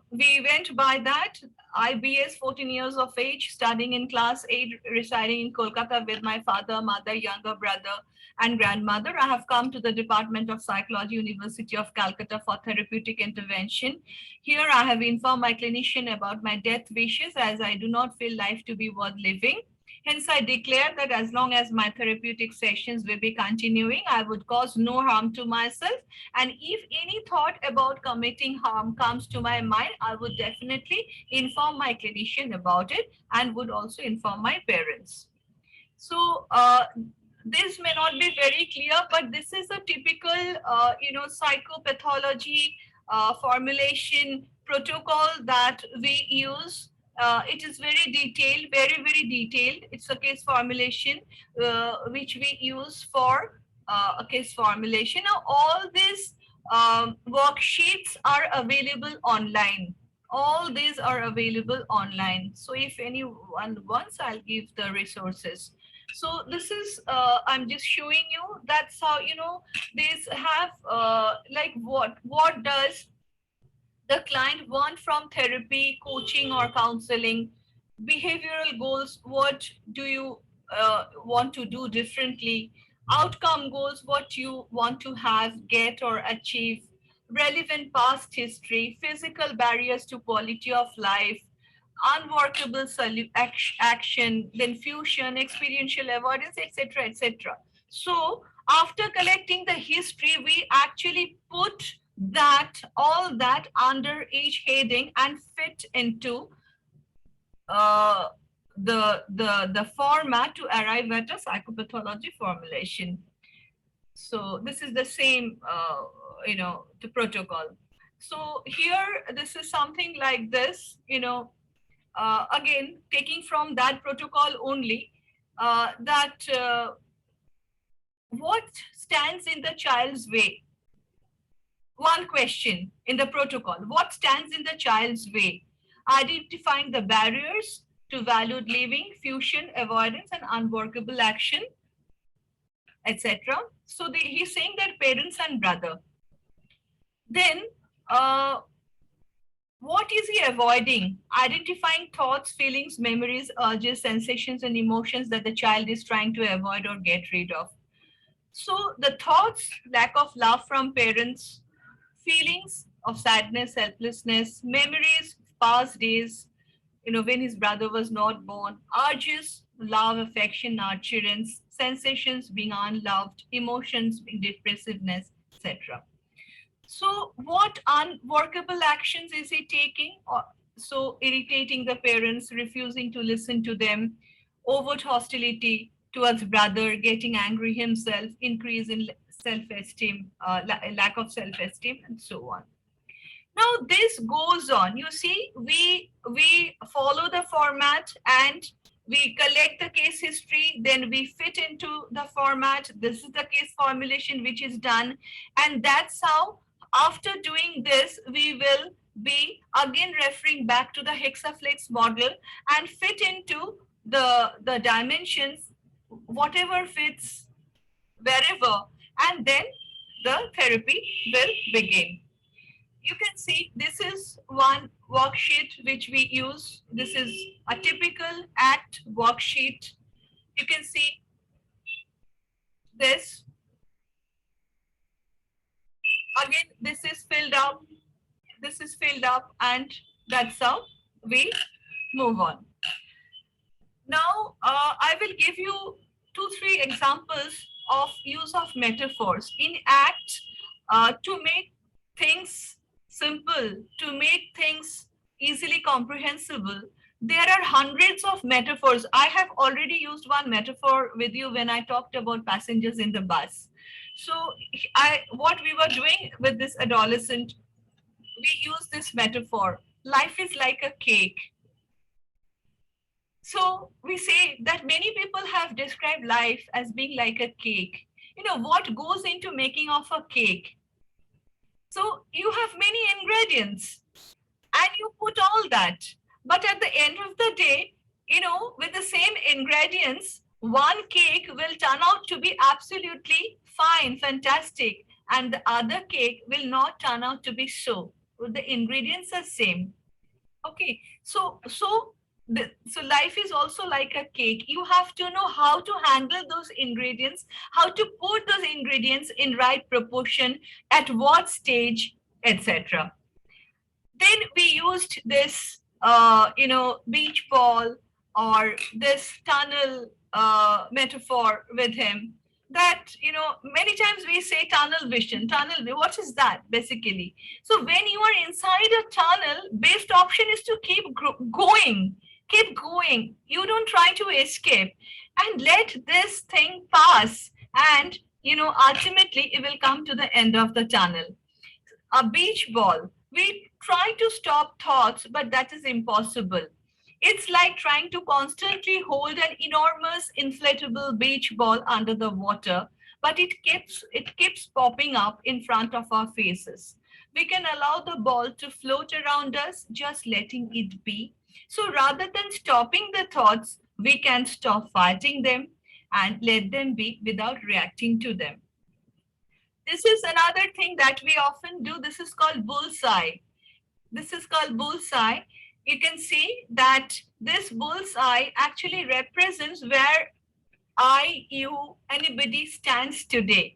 we went by that. IBS, 14 years of age, studying in class 8, residing in Kolkata with my father, mother, younger brother, and grandmother. I have come to the Department of Psychology, University of Calcutta for therapeutic intervention. Here I have informed my clinician about my death wishes, as I do not feel life to be worth living. Hence, I declare that as long as my therapeutic sessions will be continuing, I would cause no harm to myself. And if any thought about committing harm comes to my mind, I would definitely inform my clinician about it and would also inform my parents. So this may not be very clear, but this is a typical, psychopathology formulation protocol that we use. It is very detailed, very, very detailed. It's a case formulation which we use for a case formulation. Now, all these worksheets are available online. All these are available online. So if anyone wants, I'll give the resources. So this is, I'm just showing you, that's how, these have like what does the client want from therapy, coaching or counseling, behavioral goals, what do you want to do differently, outcome goals, what you want to have, get or achieve, relevant past history, physical barriers to quality of life, unworkable action, then fusion, experiential avoidance, etc., etc. So after collecting the history, we actually put all that under each heading and fit into the format to arrive at a psychopathology formulation. So this is the same, the protocol. So here, this is something like this, again, taking from that protocol only, what stands in the child's way? One question in the protocol: what stands in the child's way? Identifying the barriers to valued living, fusion, avoidance, and unworkable action, etc. So he's saying that parents and brother. Then, what is he avoiding? Identifying thoughts, feelings, memories, urges, sensations, and emotions that the child is trying to avoid or get rid of. So the thoughts: lack of love from parents, feelings of sadness, helplessness, memories, past days, when his brother was not born, urges, love, affection, nurturance, sensations, being unloved, emotions, being depressiveness, etc. So what unworkable actions is he taking? So irritating the parents, refusing to listen to them, overt hostility towards brother, getting angry himself, increase in self-esteem, lack of self-esteem, and so on. Now this goes on. You see, we follow the format and we collect the case history, then we fit into the format. This is the case formulation which is done, and that's how, after doing this, we will be again referring back to the Hexaflex model and fit into the dimensions, whatever fits wherever, and then the therapy will begin. You can see this is one worksheet which we use. This is a typical ACT worksheet. You can see this. Again, this is filled up. This is filled up, and that's how we move on. Now, I will give you 2-3 examples of use of metaphors in ACT to make things simple, to make things easily comprehensible. There are hundreds of metaphors. I have already used one metaphor with you when I talked about passengers in the bus. So what we were doing with this adolescent, we use this metaphor: life is like a cake. So we say that many people have described life as being like a cake. What goes into making of a cake? So you have many ingredients and you put all that. But at the end of the day, with the same ingredients, one cake will turn out to be absolutely fine, fantastic, and the other cake will not turn out to be so. The ingredients are same. Okay, so life is also like a cake. You have to know how to handle those ingredients, how to put those ingredients in right proportion, at what stage, etc. Then we used this, beach ball, or this tunnel metaphor with him, that, you know, many times we say tunnel vision, what is that basically? So when you are inside a tunnel, best option is to keep going. You don't try to escape, and let this thing pass, and, you know, ultimately it will come to the end of the tunnel. A beach ball, we try to stop thoughts, but that is impossible. It's like trying to constantly hold an enormous inflatable beach ball under the water, but it keeps popping up in front of our faces. We can allow the ball to float around us, just letting it be. So rather than stopping the thoughts, we can stop fighting them and let them be without reacting to them. This is another thing that we often do. This is called bullseye. You can see that this bullseye actually represents where anybody stands today.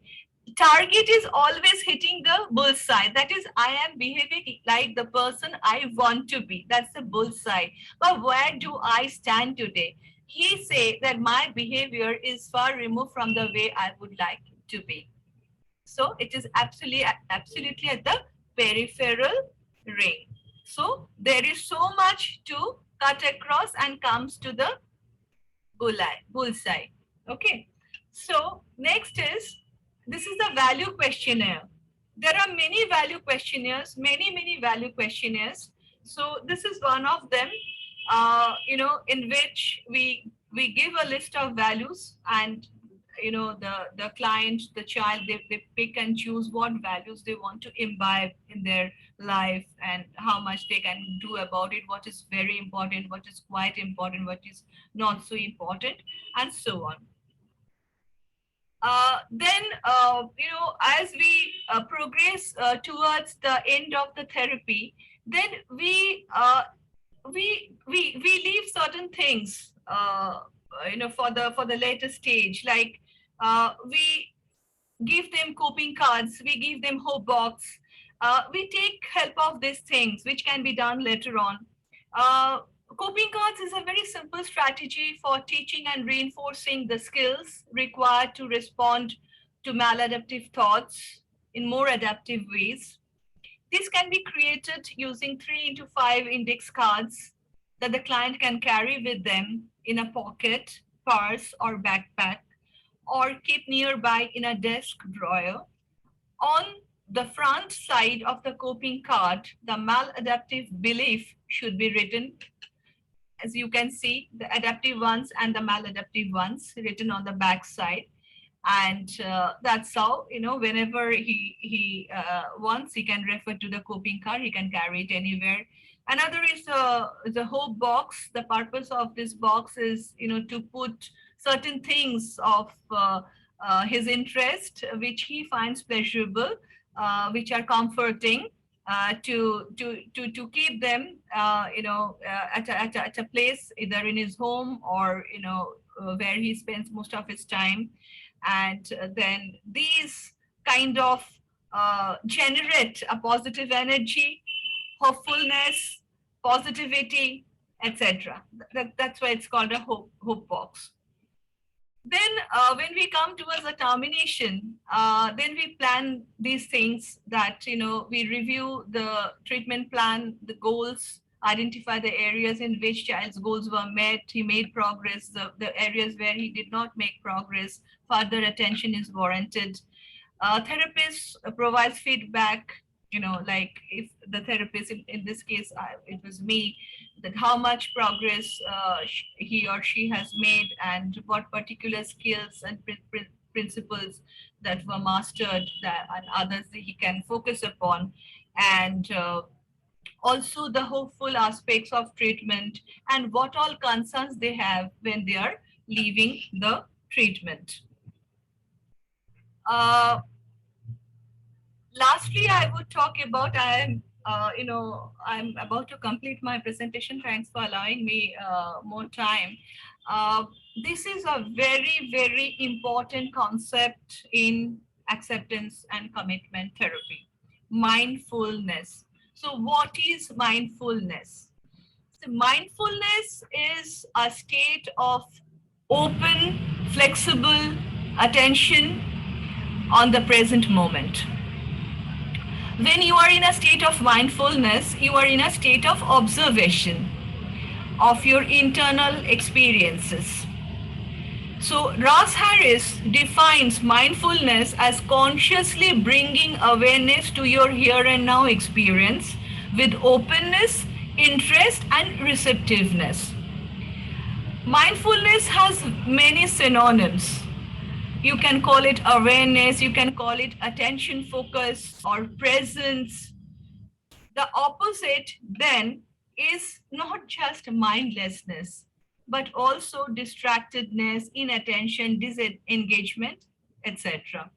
Target is always hitting the bullseye. That is, I am behaving like the person I want to be. That's the bullseye. But where do I stand today? He say that my behavior is far removed from the way I would like to be. So it is absolutely at the peripheral ring. So there is so much to cut across and comes to the bullseye. Okay. So next is, this is the value questionnaire. There are many value questionnaires, many value questionnaires. So this is one of them, you know, in which we give a list of values, and, you know, the client, the child, they pick and choose what values they want to imbibe in their life, and how much they can do about it, what is very important, what is quite important, what is not so important, and so on. Then, you know, as we progress towards the end of the therapy, then we leave certain things, you know, for the later stage. Like, we give them coping cards, we give them hope box, we take help of these things, which can be done later on. Coping cards is a very simple strategy for teaching and reinforcing the skills required to respond to maladaptive thoughts in more adaptive ways. This can be created using 3x5 index cards that the client can carry with them in a pocket, purse, or backpack, or keep nearby in a desk drawer. On the front side of the coping card, the maladaptive belief should be written. As you can see, the adaptive ones and the maladaptive ones written on the back side. And that's how, you know, whenever he wants, he can refer to the coping card, he can carry it anywhere. Another is the hope box. The purpose of this box is, you know, to put certain things of his interest, which he finds pleasurable, which are comforting, to keep them, you know, at a place, either in his home or, you know, where he spends most of his time. And then these kind of generate a positive energy, hopefulness, positivity, etc. That's why it's called a hope box. Then when we come towards the termination, then we plan these things, that, you know, we review the treatment plan, the goals, identify the areas in which child's goals were met, he made progress, the areas where he did not make progress, further attention is warranted. Therapist provides feedback, you know, like if the therapist, in this case, it was me, that how much progress he or she has made, and what particular skills and principles that were mastered, that and others that he can focus upon, and also the hopeful aspects of treatment, and what all concerns they have when they are leaving the treatment. Lastly, I would talk about, you know, I'm about to complete my presentation. Thanks for allowing me more time. This is a very important concept in acceptance and commitment therapy: mindfulness. So what is mindfulness? Mindfulness is a state of open, flexible attention on the present moment. When you are in a state of mindfulness, you are in a state of observation of your internal experiences. So Ross Harris defines mindfulness as consciously bringing awareness to your here and now experience with openness, interest, and receptiveness. Mindfulness has many synonyms. You can call it awareness, you can call it attention focus or presence. The opposite then is not just mindlessness, but also distractedness, inattention, disengagement, etc.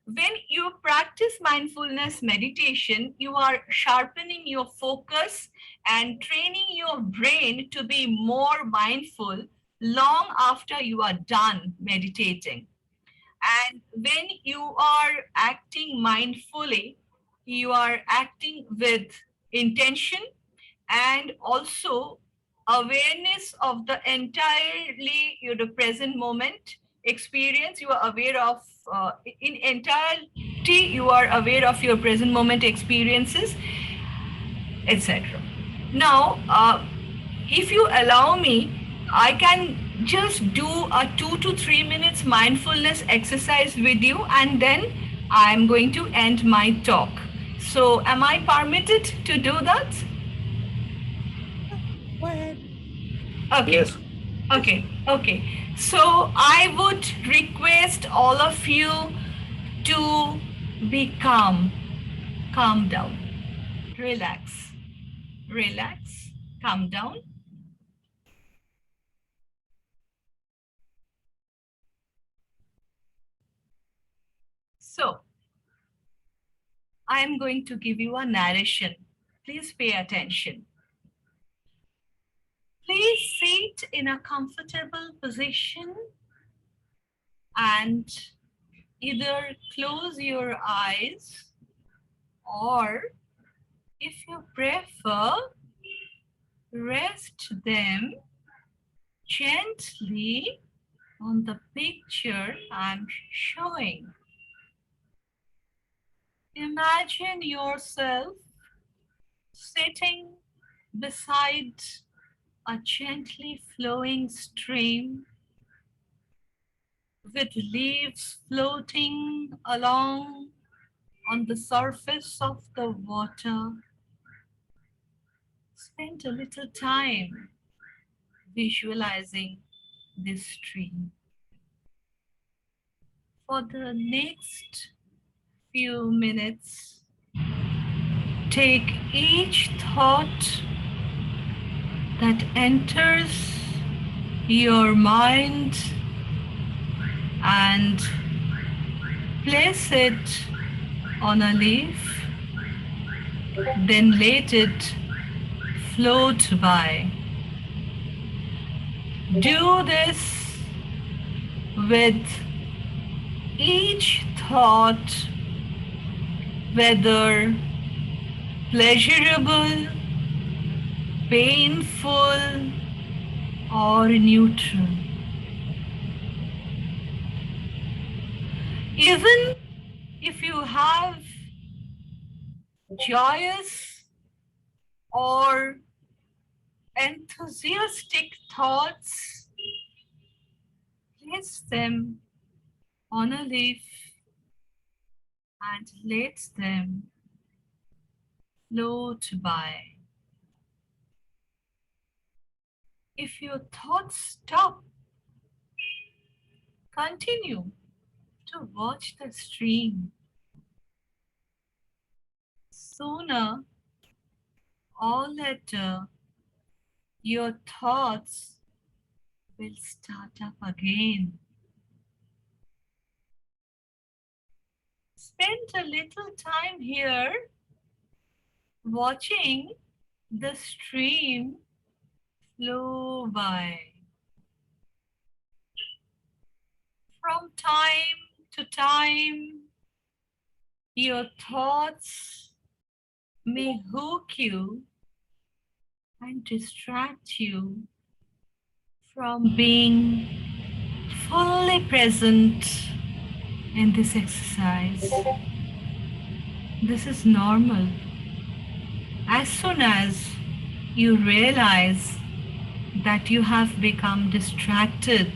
When you practice mindfulness meditation, you are sharpening your focus and training your brain to be more mindful long after you are done meditating. And when you are acting mindfully, you are acting with intention and also awareness of the entirely the present moment experience. You are aware of in entirety, you are aware of your present moment experiences, etc. Now, if you allow me, I can just do a 2 to 3 minutes mindfulness exercise with you, and then I'm going to end my talk. So am I permitted to do that? Go ahead. Okay. Yes. Okay. So I would request all of you to be calm down, relax, calm down. So I am going to give you a narration. Please pay attention. Please sit in a comfortable position and either close your eyes, or if you prefer, rest them gently on the picture I'm showing. Imagine yourself sitting beside a gently flowing stream with leaves floating along on the surface of the water. Spend a little time visualizing this stream. For the next few minutes, take each thought that enters your mind and place it on a leaf, then let it float by. Do this with each thought, whether pleasurable, painful, or neutral. Even if you have joyous or enthusiastic thoughts, place them on a leaf and let them float by. If your thoughts stop, continue to watch the stream. Sooner or later, your thoughts will start up again. Spend a little time here watching the stream flow by. From time to time, your thoughts may hook you and distract you from being fully present in this exercise. This is normal. As soon as you realize that you have become distracted,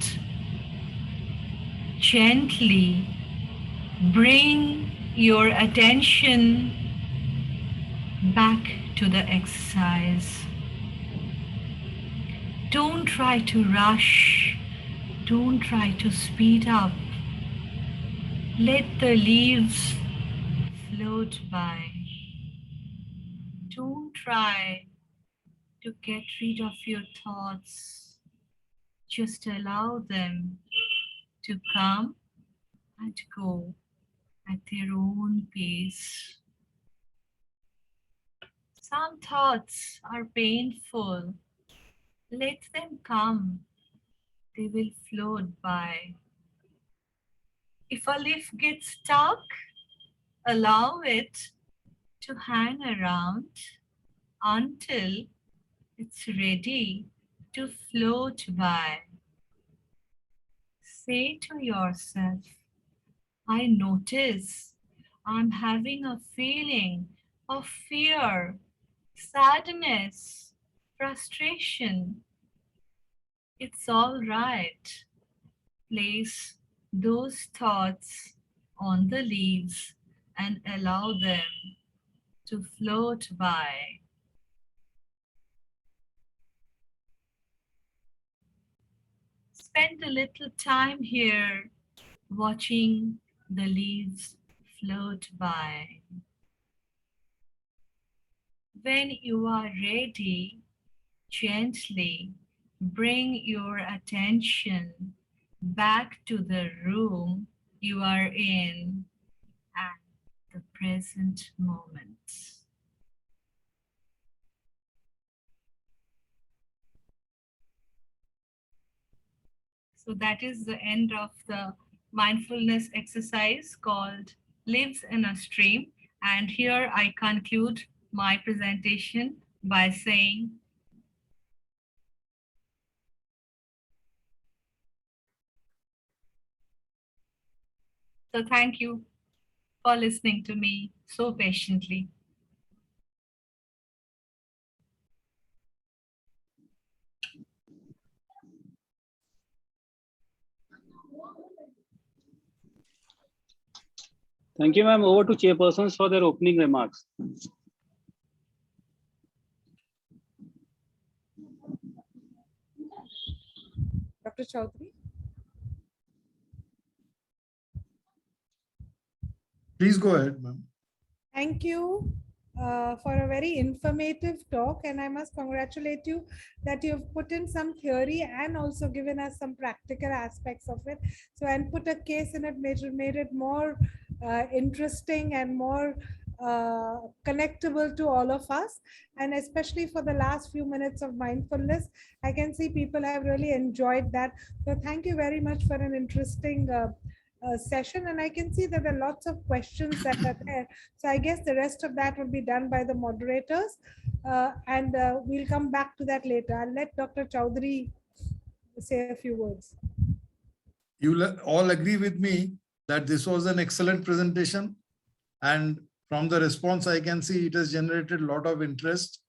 gently bring your attention back to the exercise. Don't try to rush. Don't try to speed up. Let the leaves float by. Don't try to get rid of your thoughts. Just allow them to come and go at their own pace. Some thoughts are painful. Let them come. They will float by. If a leaf gets stuck, allow it to hang around until it's ready to float by. Say to yourself, I notice I'm having a feeling of fear, sadness, frustration. It's all right. Place those thoughts on the leaves and allow them to float by. Spend a little time here watching the leaves float by. When you are ready, gently bring your attention back to the room you are in at the present moment. So that is the end of the mindfulness exercise called Lives in a Stream. And here I conclude my presentation by saying, so thank you for listening to me so patiently. Thank you, ma'am. Over to chairpersons for their opening remarks. Dr. Chaudhary. Please go ahead, ma'am. Thank you for a very informative talk, and I must congratulate you that you've put in some theory and also given us some practical aspects of it. So, and put a case in it, made it more interesting and more connectable to all of us, and especially for the last few minutes of mindfulness, I can see people have really enjoyed that. So thank you very much for an interesting session, and I can see that there are lots of questions that are there. So I guess the rest of that will be done by the moderators, and we'll come back to that later. I'll let Dr. Chaudhary say a few words. You all agree with me that this was an excellent presentation, and from the response I can see it has generated a lot of interest.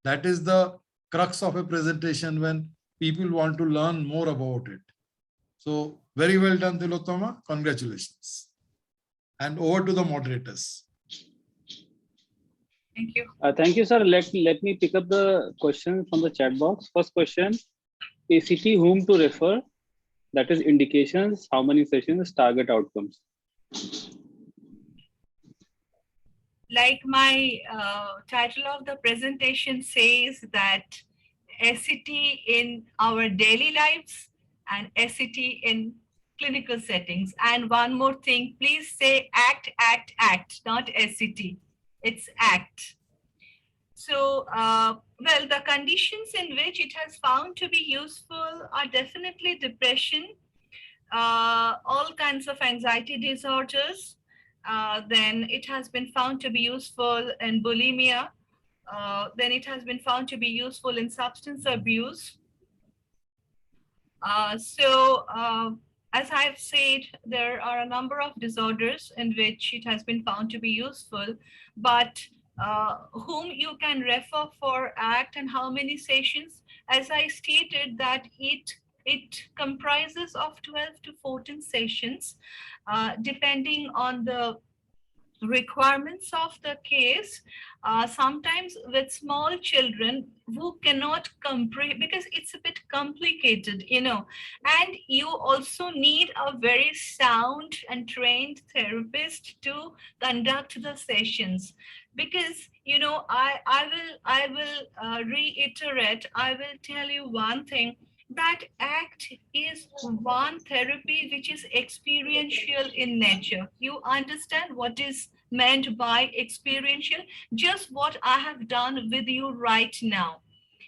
That is the crux of a presentation, when people want to learn more about it. So very well done, Tilottama. Congratulations. And over to the moderators. Thank you. Thank you, sir. Let me pick up the question from the chat box. First question, ACT whom to refer? That is indications, how many sessions, target outcomes. Like my title of the presentation says, that SCT in our daily lives and SCT in clinical settings. And one more thing, please say ACT, ACT, ACT, not SCT. It's ACT. So, well, the conditions in which it has found to be useful are definitely depression, all kinds of anxiety disorders. Then it has been found to be useful in bulimia, then it has been found to be useful in substance abuse. As I've said, there are a number of disorders in which it has been found to be useful, but whom you can refer for ACT and how many sessions, as I stated that it comprises of 12 to 14 sessions, depending on the requirements of the case. Sometimes with small children who cannot comprehend, because it's a bit complicated, and you also need a very sound and trained therapist to conduct the sessions. Because I will reiterate, I will tell you one thing, that ACT is one therapy which is experiential in nature. You understand what is meant by experiential? Just what I have done with you right now.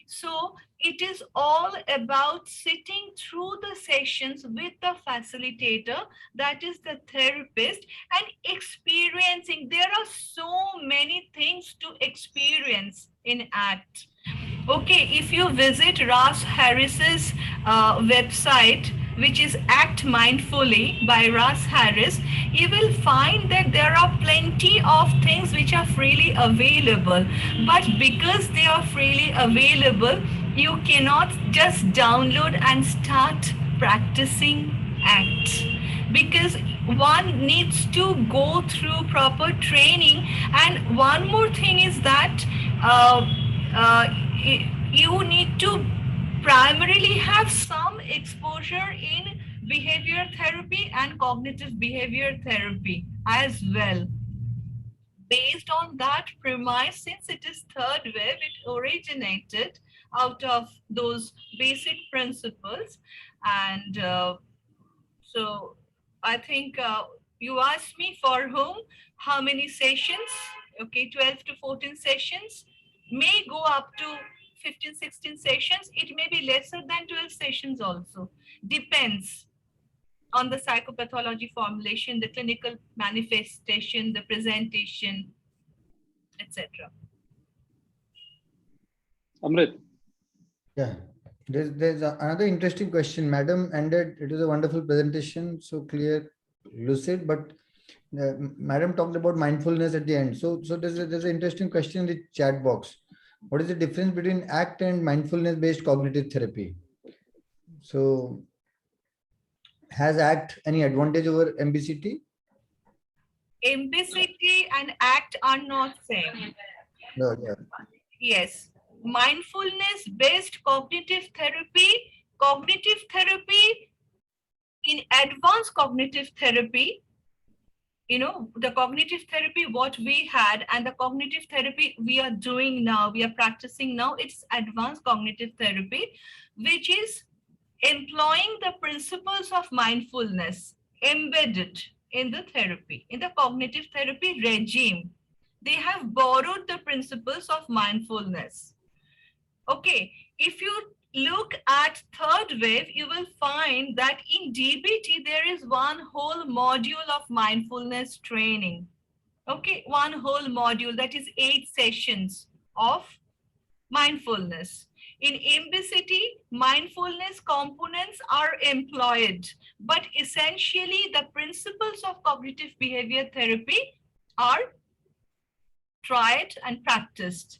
So it is all about sitting through the sessions with the facilitator, that is the therapist, and experiencing. There are so many things to experience in ACT. Okay, if you visit Russ Harris's website, which is Act Mindfully by Russ Harris, you will find that there are plenty of things which are freely available. But because they are freely available, you cannot just download and start practicing ACT. Because one needs to go through proper training. And one more thing is that you need to primarily have some exposure in behavior therapy and cognitive behavior therapy as well. Based on that premise, since it is third wave, it originated out of those basic principles. And so I think you asked me for whom, how many sessions? Okay, 12 to 14 sessions, may go up to 15, 16 sessions. It may be lesser than 12 sessions also. Depends on the psychopathology formulation, the clinical manifestation, the presentation, etc. Amrit. Yeah, there's another interesting question. Madam ended, it was a wonderful presentation, so clear, lucid, but Madam talked about mindfulness at the end. So there's an interesting question in the chat box. What is the difference between ACT and mindfulness-based cognitive therapy? So has ACT any advantage over MBCT? MBCT and ACT are not same. No, yeah. Yes, mindfulness-based cognitive therapy, in advanced cognitive therapy, the cognitive therapy what we had and the cognitive therapy we are doing now, we are practicing now, it's advanced cognitive therapy, which is employing the principles of mindfulness embedded in the therapy, in the cognitive therapy regime. They have borrowed the principles of mindfulness. Okay, if you look at third wave, you will find that in DBT, there is one whole module of mindfulness training. Okay, one whole module, that is 8 sessions of mindfulness. In MBCT, mindfulness components are employed, but essentially the principles of cognitive behavior therapy are tried and practiced.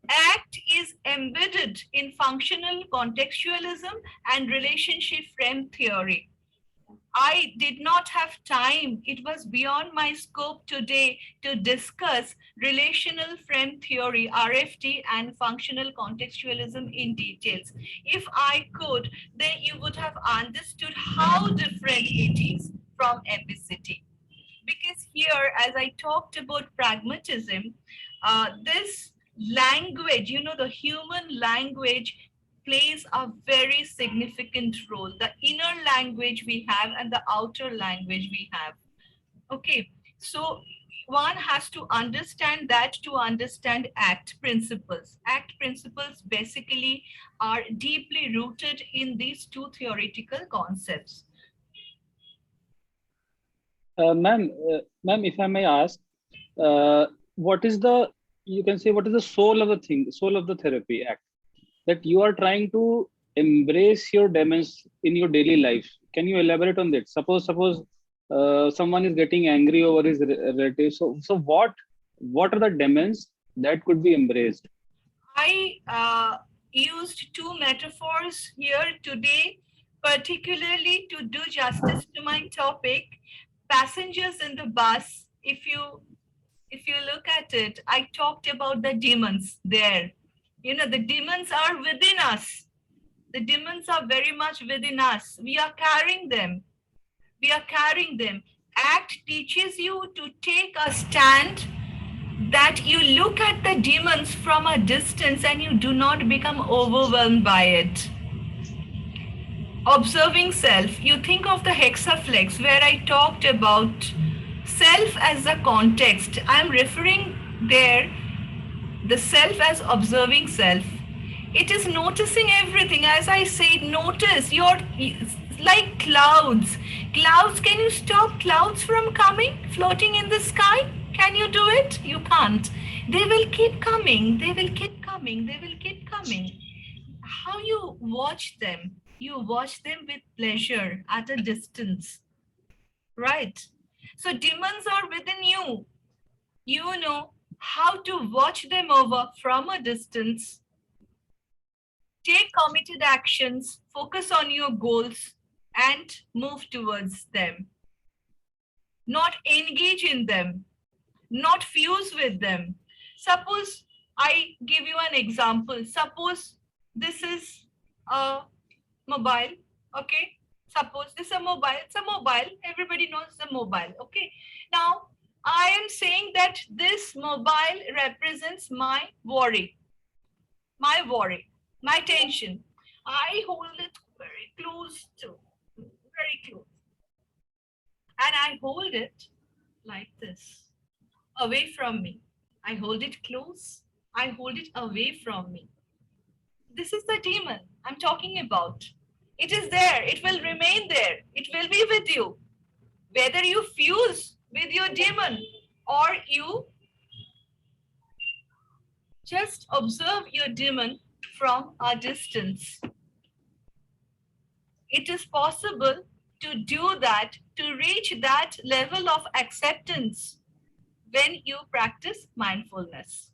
ACT is embedded in functional contextualism and relationship frame theory. I did not have time. It was beyond my scope today to discuss relational frame theory, RFT, and functional contextualism in details. If I could, then you would have understood how different it is from MBCT. Because here, as I talked about pragmatism, this language, the human language plays a very significant role. The inner language we have and the outer language we have. Okay, so one has to understand that to understand ACT principles. ACT principles basically are deeply rooted in these 2 theoretical concepts. Ma'am, if I may ask, what is the you can say, what is the soul of the thing, soul of the therapy act, that you are trying to embrace your demons in your daily life. Can you elaborate on that? Suppose someone is getting angry over his relative. So what are the demons that could be embraced? I used two metaphors here today, particularly to do justice to my topic. Passengers in the bus, if you look at it, I talked about the demons there. You know, the demons are within us. The demons are very much within us. We are carrying them. We are carrying them. ACT teaches you to take a stand, that you look at the demons from a distance and you do not become overwhelmed by it. Observing self, you think of the hexaflex where I talked about self as the context. I'm referring there the self as observing self. It is noticing everything. As I said, notice you're like clouds. Clouds, can you stop clouds from coming, floating in the sky? Can you do it? You can't. They will keep coming. They will keep coming. They will keep coming. How you watch them? You watch them with pleasure at a distance, right? So demons are within you. You know how to watch them over from a distance. Take committed actions, focus on your goals, and move towards them. Not engage in them, not fuse with them. Suppose I give you an example. Suppose this is a mobile, okay? Suppose this is a mobile. It's a mobile. Everybody knows it's a mobile, okay? Now, I am saying that this mobile represents my worry, my tension. I hold it very close to, very close. And I hold it like this, away from me. I hold it close. I hold it away from me. This is the demon I'm talking about. It is there. It will remain there. It will be with you. Whether you fuse with your demon or you just observe your demon from a distance. It is possible to do that, to reach that level of acceptance when you practice mindfulness.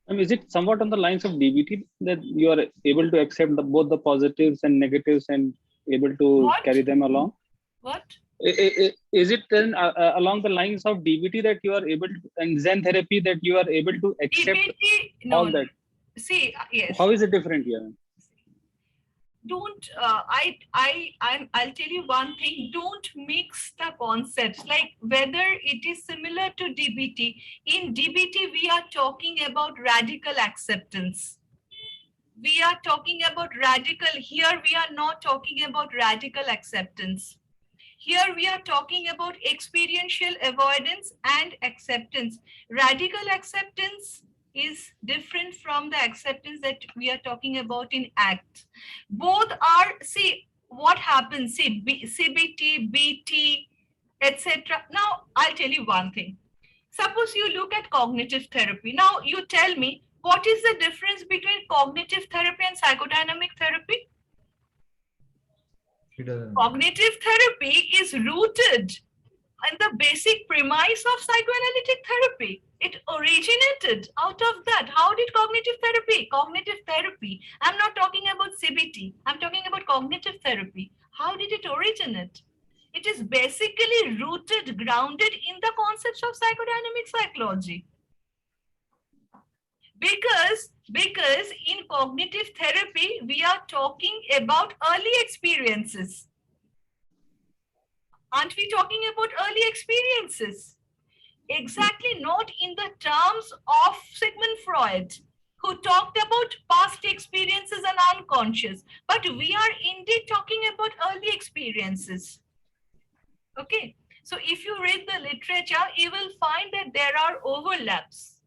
Is it somewhat on the lines of DBT, that you are able to accept both the positives and negatives and able to carry them along? What? Is it then along the lines of DBT that you are able to, and Zen therapy, that you are able to accept DBT, all no. that? See, yes. How is it different here? Don't I'll tell you one thing, don't mix the concepts, like whether it is similar to DBT. In DBT we are talking about radical acceptance, we are talking about radical. Here we are not talking about radical acceptance. Here we are talking about experiential avoidance and acceptance. Radical acceptance is different from the acceptance that we are talking about in ACT. Both are, see what happens, see CBT, BT, etc. Now I'll tell you one thing. Suppose you look at cognitive therapy. Now you tell me, what is the difference between cognitive therapy and psychodynamic therapy? Cognitive therapy is rooted in the basic premise of psychoanalytic therapy. It originated out of that. How did cognitive therapy, I'm not talking about CBT, I'm talking about cognitive therapy. How did it originate? It is basically rooted, grounded in the concepts of psychodynamic psychology. Because in cognitive therapy, we are talking about early experiences. Aren't we talking about early experiences? Exactly, not in the terms of Sigmund Freud, who talked about past experiences and unconscious, but we are indeed talking about early experiences. Okay, so if you read the literature, you will find that there are overlaps.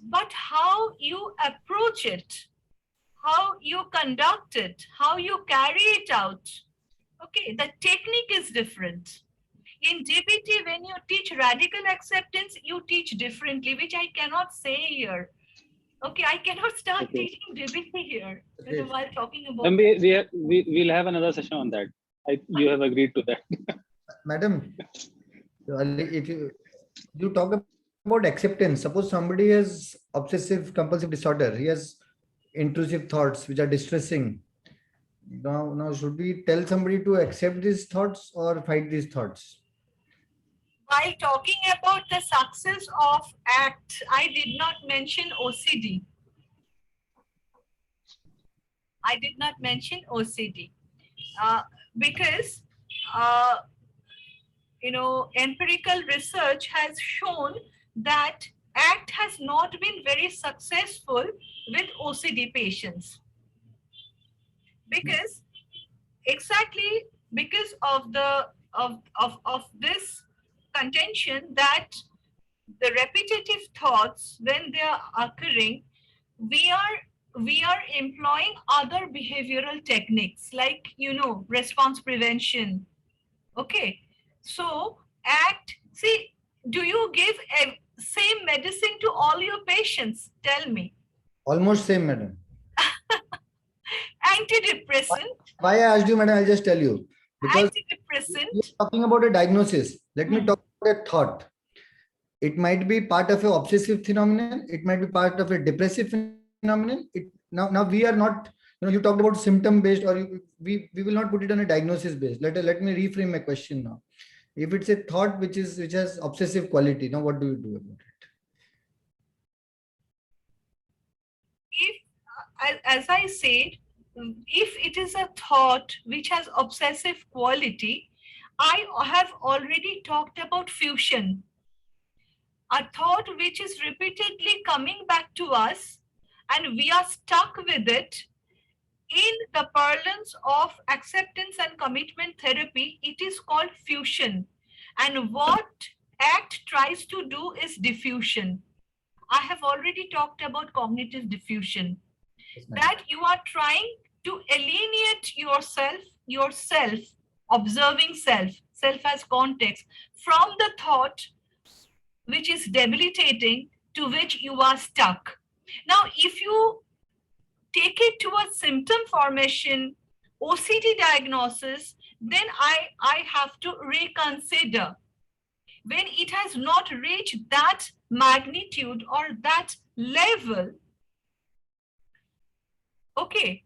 But how you approach it, how you conduct it, how you carry it out, okay, the technique is different. In DBT, when you teach radical acceptance, you teach differently, which I cannot say here. Okay, I cannot start Okay. teaching DBT here Okay. while talking about. Then we'll have another session on that. You have agreed to that. Madam, if you talk about acceptance, suppose somebody has obsessive compulsive disorder, he has intrusive thoughts which are distressing. Now should we tell somebody to accept these thoughts or fight these thoughts? While talking about the success of ACT, I did not mention OCD. I did not mention OCD because empirical research has shown that ACT has not been very successful with OCD patients because exactly because of the of this contention that the repetitive thoughts, when they are occurring, we are employing other behavioral techniques like response prevention. Okay, so ACT, see, do you give a same medicine to all your patients? Tell me. Almost same, madam. Antidepressant. Why I asked you, madam, I'll just tell you. Because Antidepressant. you're talking about a diagnosis. Let me talk about a thought. It might be part of an obsessive phenomenon. It might be part of a depressive phenomenon. Now we are not, you talked about symptom based, or we will not put it on a diagnosis based. Let me reframe my question now. If it's a thought which has obsessive quality, now what do you do about it? If, as I said, if it is a thought which has obsessive quality, I have already talked about fusion. A thought which is repeatedly coming back to us and we are stuck with it. In the parlance of acceptance and commitment therapy, it is called fusion. And what ACT tries to do is diffusion. I have already talked about cognitive diffusion. Yes, that you are trying to alienate yourself, observing self as context, from the thought which is debilitating, to which you are stuck. Now, if you take it towards symptom formation, OCD diagnosis, then I have to reconsider. When it has not reached that magnitude or that level, okay,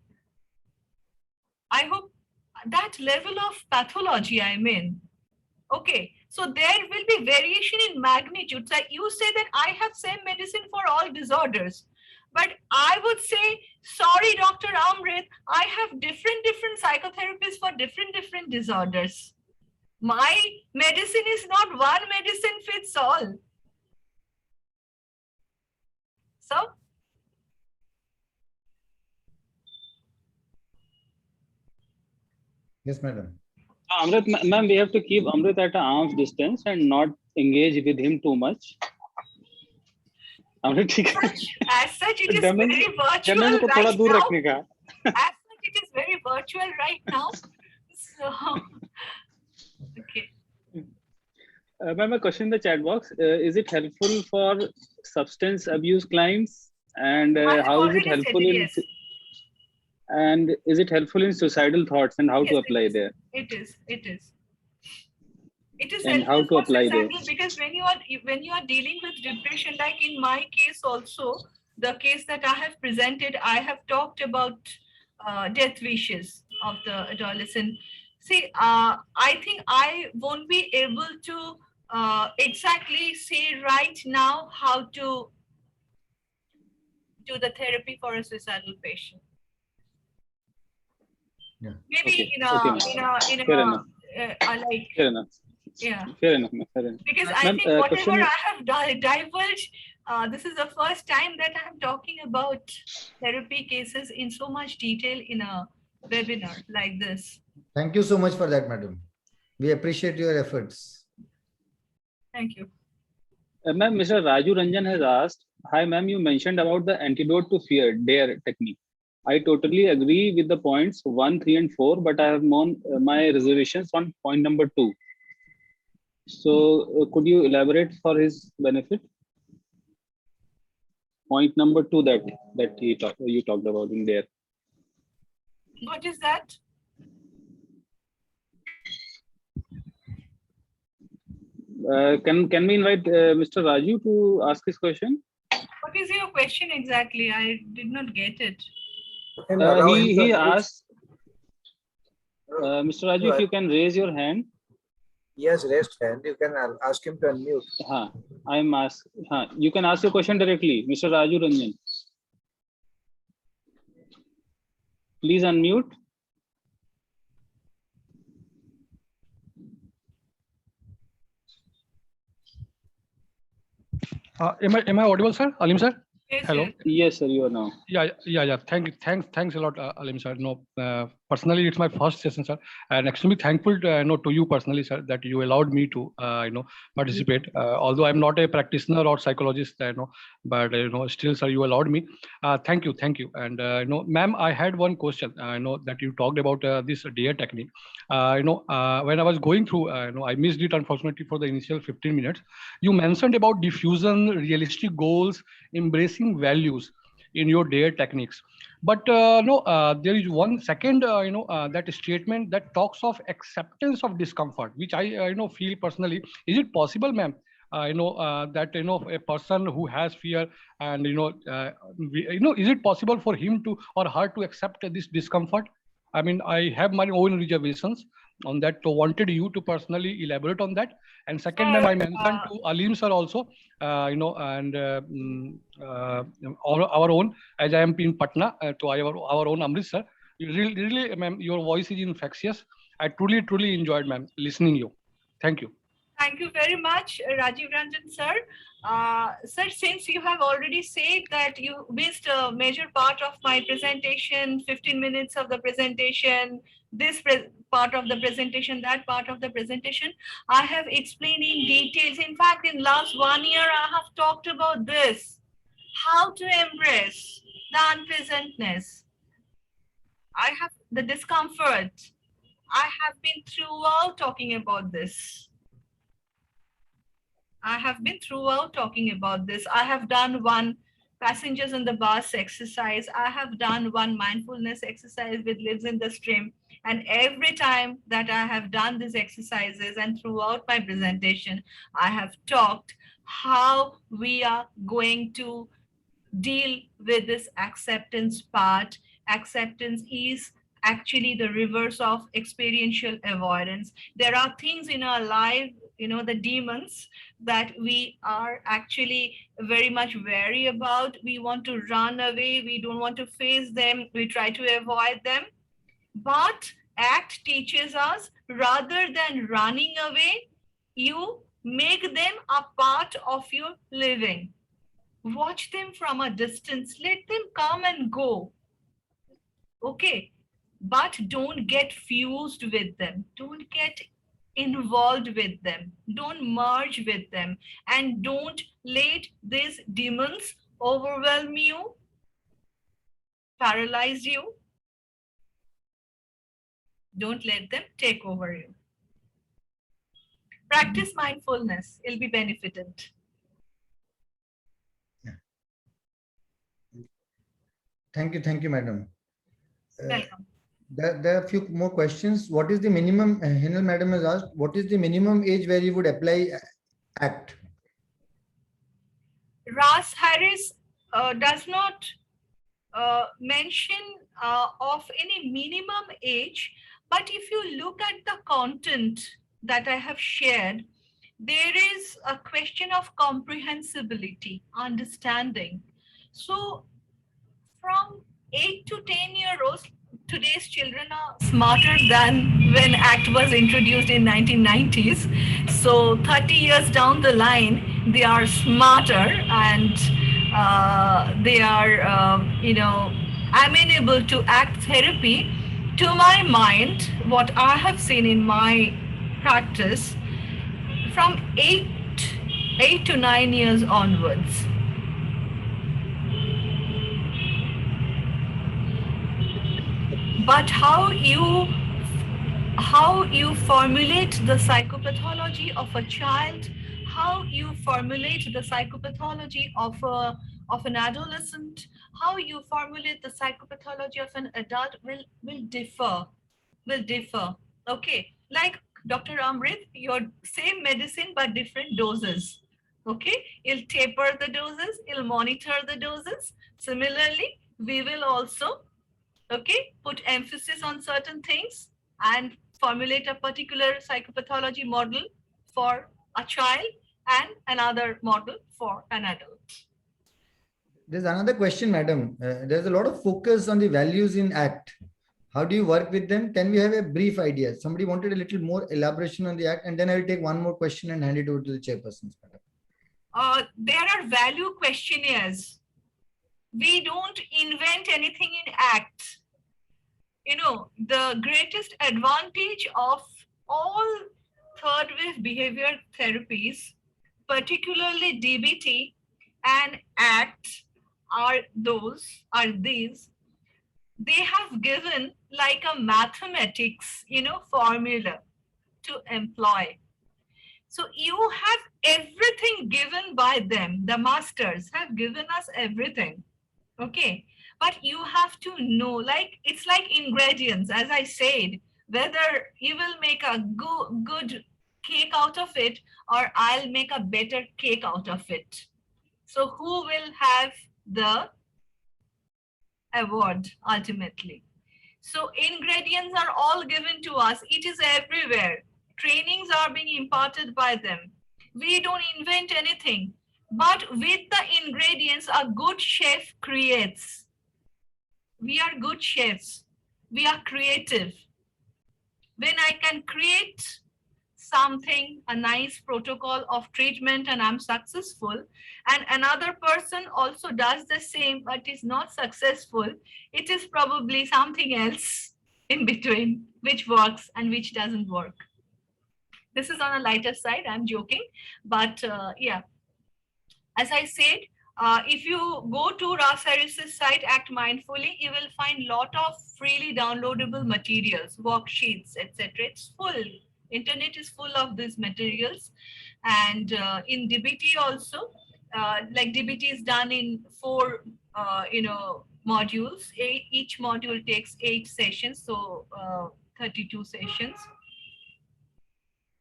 I hope that level of pathology, I mean, okay, so there will be variation in magnitude. So you say that I have same medicine for all disorders, but I would say, sorry, Dr. Amrit, I have different psychotherapies for different disorders. My medicine is not one medicine fits all. So, yes, madam. Amrit, ma'am, we have to keep Amrit at an arm's distance and not engage with him too much. Amrit, as such, it is very virtual right now. As such, it is very virtual right now. So, okay. Ma'am, a question in the chat box. Is it helpful for substance abuse clients? And how is it helpful in... Yes. And is it helpful in suicidal thoughts and how to apply there? It is. It is and helpful how to apply there? Because when you are dealing with depression, like in my case also, the case that I have presented, I have talked about death wishes of the adolescent. See, I think I won't be able to exactly say right now how to do the therapy for a suicidal patient. Yeah. Maybe Fair enough. Yeah. Fair enough. Because I think whatever I have divulged, this is the first time that I'm talking about therapy cases in so much detail in a webinar like this. Thank you so much for that, madam. We appreciate your efforts. Thank you. Ma'am, Mr. Raju Ranjan has asked, hi ma'am, you mentioned about the antidote to fear, DARE technique. I totally agree with the points 1, 3 and 4, but I have my reservations on point number 2. So could you elaborate for his benefit? Point number 2 that you talked about in there. What is that? Can we invite Mr. Raju to ask his question? What is your question exactly? I did not get it. Can you allow him to He unmute? asked, Mr. Raju, if you can raise your hand. He has raised hand. You can ask him to unmute. You can ask your question directly, Mr. Raju Ranjan. Please unmute. Am I audible, sir? Alim, sir? Yes, Hello. yes. Yes, sir, you are now. Yeah. Thanks a lot, Alim, sir. No, personally, it's my first session, sir, and extremely thankful to you personally, sir, that you allowed me to participate. Although I'm not a practitioner or psychologist, but still, sir, you allowed me. Thank you. And ma'am, I had one question. I know that you talked about this DARE technique. When I was going through, I missed it unfortunately for the initial 15 minutes. You mentioned about diffusion, realistic goals, embracing values in your DARE techniques. But there is one second, that statement that talks of acceptance of discomfort, which I feel personally. Is it possible, ma'am? That a person who has fear and is it possible for him to or her to accept this discomfort? I mean, I have my own reservations on that. So wanted you to personally elaborate on that. And second, ma'am, I mentioned to Alim sir also, and our own, as I am in Patna, to our own Amritsar. Really, ma'am, your voice is infectious. I truly enjoyed, ma'am, listening you. Thank you. Thank you very much, Rajiv Ranjan, sir. Sir, since you have already said that you missed a major part of my presentation, 15 minutes of the presentation, this part of the presentation, that part of the presentation, I have explained in details. In fact, in last 1 year, I have talked about this, how to embrace the unpleasantness. I have the discomfort. I have been throughout talking about this. I have done one passengers in the bus exercise. I have done one mindfulness exercise with lives in the stream. And every time that I have done these exercises and throughout my presentation, I have talked how we are going to deal with this acceptance part. Acceptance is actually the reverse of experiential avoidance. There are things in our life, the demons that we are actually very much wary about. We want to run away. We don't want to face them. We try to avoid them. But ACT teaches us, rather than running away, you make them a part of your living. Watch them from a distance. Let them come and go. Okay. But don't get fused with them. Don't get involved with them. Don't merge with them. And don't let these demons overwhelm you, paralyze you. Don't let them take over you. Practice mindfulness. You'll be benefited. Thank you, madam. Welcome. There are a few more questions. What is the minimum, Hinal madam has asked, what is the minimum age where you would apply ACT? Ras Harris does not mention of any minimum age, but if you look at the content that I have shared, there is a question of comprehensibility, understanding. So from 8 to 10-year-olds, today's children are smarter than when ACT was introduced in 1990s. So 30 years down the line, they are smarter and they are, amenable to ACT therapy. To my mind, what I have seen in my practice, from 8 to 9 years onwards. But how you how you formulate the psychopathology of a child, how you formulate the psychopathology of an adolescent, how you formulate the psychopathology of an adult will differ. Okay, like Dr. Amrit, your same medicine but different doses. Okay, you'll taper the doses, you'll monitor the doses. Similarly, we will also, okay, put emphasis on certain things and formulate a particular psychopathology model for a child and another model for an adult. There's another question, madam. There's a lot of focus on the values in ACT. How do you work with them? Can we have a brief idea? Somebody wanted a little more elaboration on the ACT, and then I will take one more question and hand it over to the chairpersons, madam. There are value questionnaires. We don't invent anything in ACT. You know, the greatest advantage of all third wave behavior therapies, particularly DBT and ACT, are these. They have given like a mathematics, formula to employ. So you have everything given by them. The masters have given us everything. Okay. But you have to know, like, it's like ingredients, as I said, whether you will make a good cake out of it or I'll make a better cake out of it. So who will have the award ultimately? So ingredients are all given to us. It is everywhere. Trainings are being imparted by them. We don't invent anything. But with the ingredients, a good chef creates. We are good chefs. We are creative. When I can create something, a nice protocol of treatment, and I'm successful, and another person also does the same but is not successful, it is probably something else in between which works and which doesn't work. This is on a lighter side, I'm joking, but yeah, as I said, if you go to Ras Harris's site, Act Mindfully, you will find a lot of freely downloadable materials, worksheets, etc. It's full. Internet is full of these materials. And in DBT also, like DBT is done in 4, modules. Each module takes 8 sessions, so 32 sessions.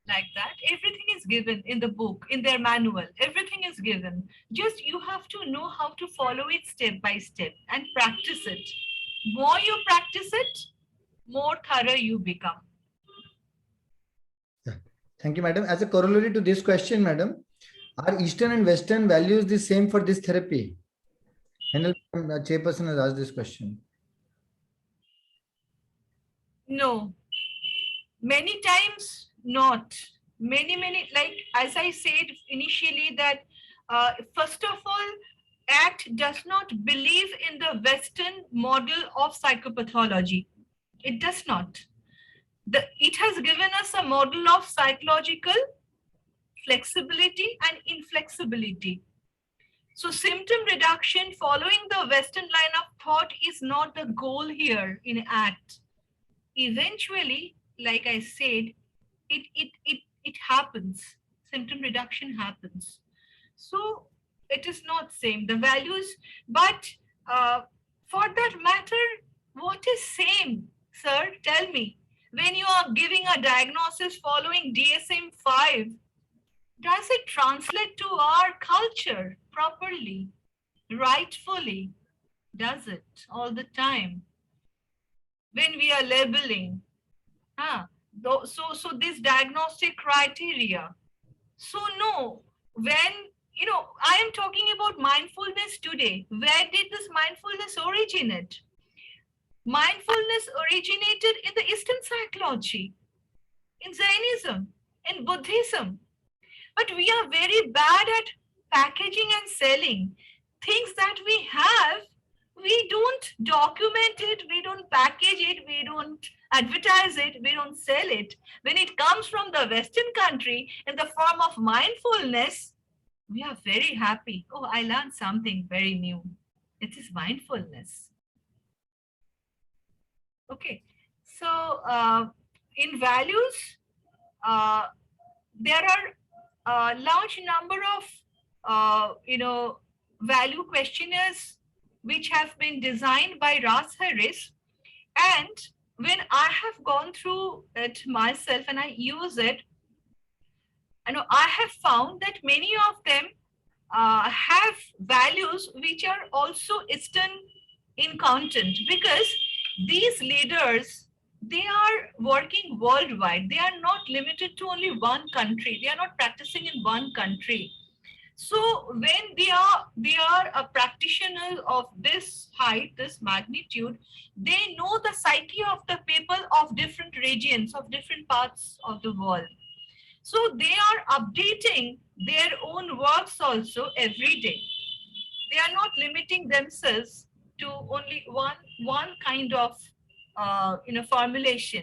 Like that, everything is given in the book, in their manual, everything is given. Just you have to know how to follow it step by step and practice it. More you practice it, more thorough you become. Yeah. Thank you, madam. As a corollary to this question, madam, are Eastern and Western values the same for this therapy? Henel chairperson has asked this question. No, many times not. Many, like as I said initially that first of all, ACT does not believe in the Western model of psychopathology. It does not. It has given us a model of psychological flexibility and inflexibility. So symptom reduction following the Western line of thought is not the goal here in ACT. Eventually, like I said, it happens. Symptom reduction happens. So it is not same, the values, but for that matter, what is same, sir? Tell me. When you are giving a diagnosis following DSM-5, does it translate to our culture properly, rightfully? Does it all the time? When we are labeling, so this diagnostic criteria. So no, when, I am talking about mindfulness today. Where did this mindfulness originate? Mindfulness originated in the Eastern psychology, in Zionism, in Buddhism. But we are very bad at packaging and selling. Things that we have, we don't document it, we don't package it, we don't advertise it, we don't sell it. When it comes from the Western country in the form of mindfulness, we are very happy. Oh, I learned something very new. It is mindfulness. Okay, so in values, there are a large number of value questionnaires which have been designed by Ras Harris. And when I have gone through it myself and I use it, I have found that many of them have values which are also Eastern in content, because these leaders, they are working worldwide. They are not limited to only one country. They are not practicing in one country. So when they are a practitioner of this height, this magnitude, they know the psyche of the people of different regions, of different parts of the world. So they are updating their own works also every day. They are not limiting themselves to only one kind of formulation,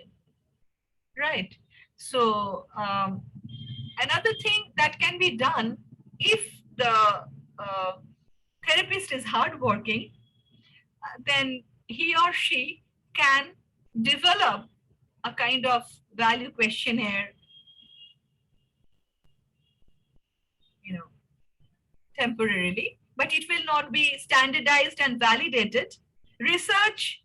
right? So another thing that can be done, if the therapist is hardworking, then he or she can develop a kind of value questionnaire, temporarily, but it will not be standardized and validated. Research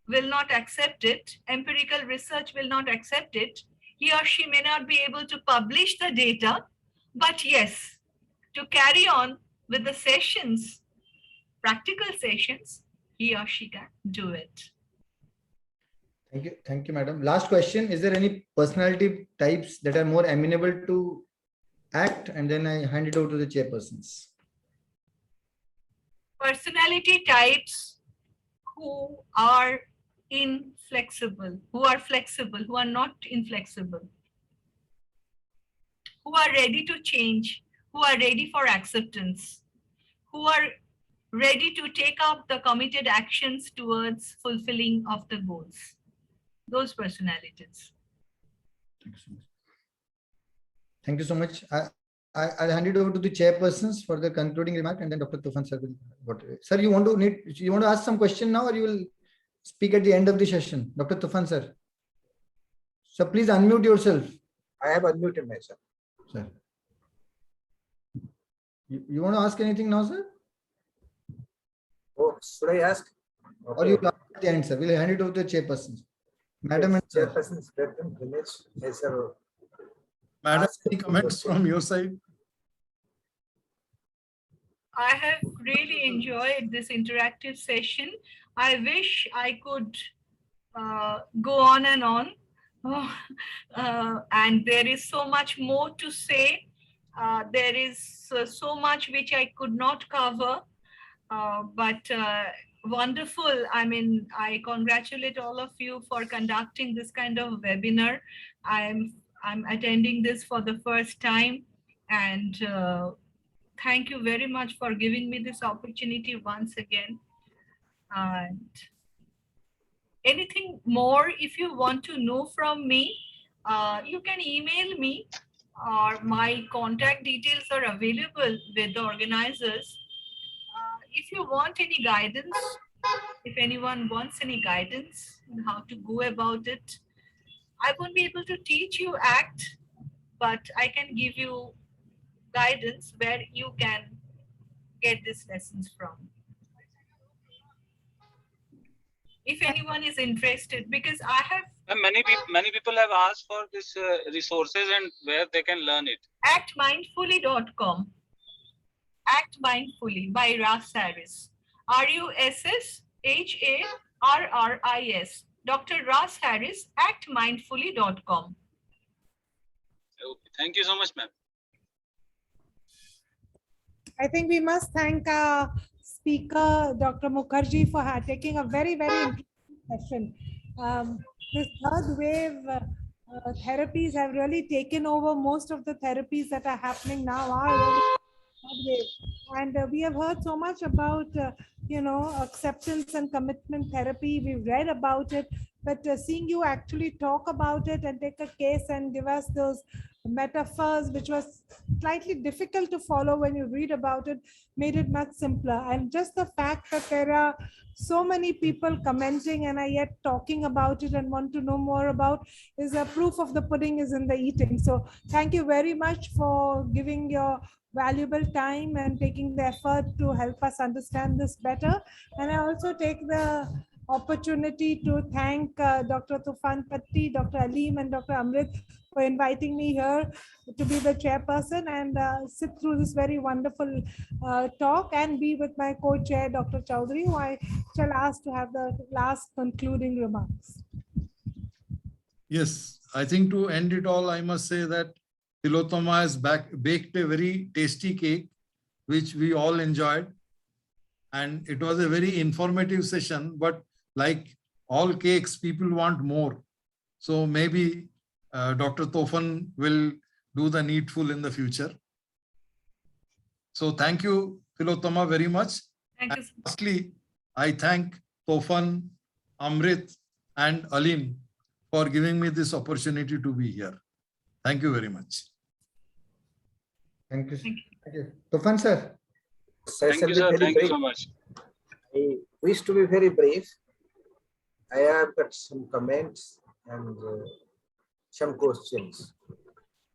will not accept it. Empirical research will not accept it. He or she may not be able to publish the data, but yes, to carry on with the sessions, practical sessions, he or she can do it. Thank you, madam. Last question: is there any personality types that are more amenable to ACT? And then I hand it over to the chairpersons. Personality types who are inflexible, who are flexible, who are not inflexible, who are ready to change, who are ready for acceptance, who are ready to take up the committed actions towards fulfilling of the goals. Those personalities. Thank you so much. Thank you so much. I'll hand it over to the chairpersons for the concluding remark, and then Dr. Tufan sir will. Sir, you want to ask some question now, or you will speak at the end of the session? Dr. Tufan sir. So please unmute yourself. I have unmuted myself. Sir. You want to ask anything now, sir? Oh, should I ask? Okay. Or you will ask at the end, sir. We'll hand it over to the chairpersons. Madam and sir. Chairpersons, yes, sir. Madam, any comments from your side? I have really enjoyed this interactive session. I wish I could go on and on. And there is so much more to say. There is so much which I could not cover, but wonderful. I mean, I congratulate all of you for conducting this kind of webinar. I'm attending this for the first time, and thank you very much for giving me this opportunity once again. And anything more, if you want to know from me, you can email me, or my contact details are available with the organizers. If you want any guidance, if anyone wants any guidance on how to go about it, I won't be able to teach you ACT, but I can give you guidance where you can get these lessons from. If anyone is interested, because I have many people have asked for this resources and where they can learn it. actmindfully.com. Act Mindfully by Ras Harris. RUSSHARRIS. Dr. Ras Harris, actmindfully.com. Okay. Thank you so much, ma'am. I think we must thank our speaker, Dr. Mukherjee, for taking a very, very interesting session. This third wave therapies have really taken over. Most of the therapies that are happening now are really third wave. And we have heard so much about, acceptance and commitment therapy. We've read about it. but seeing you actually talk about it and take a case and give us those metaphors, which was slightly difficult to follow when you read about it, made it much simpler. And just the fact that there are so many people commenting and are yet talking about it and want to know more about is a proof of the pudding is in the eating. So thank you very much for giving your valuable time and taking the effort to help us understand this better. And I also take the opportunity to thank Dr. Tufan Patti, Dr. Aleem, and Dr. Amrit for inviting me here to be the chairperson and sit through this very wonderful talk and be with my co-chair, Dr. Chowdhury, who I shall ask to have the last concluding remarks. Yes, I think to end it all, I must say that Tilottama has baked a very tasty cake, which we all enjoyed. And it was a very informative session, but like all cakes, people want more. So maybe Dr. Tofan will do the needful in the future. So thank you, Tilottama, very much. Thank you. And lastly, I thank Tofan, Amrit, and Aleem for giving me this opportunity to be here. Thank you very much. Thank you. Thank Thank you. Tufan sir. Thank you, sir. Thank you so much. I wish to be very brief. I have got some comments and some questions.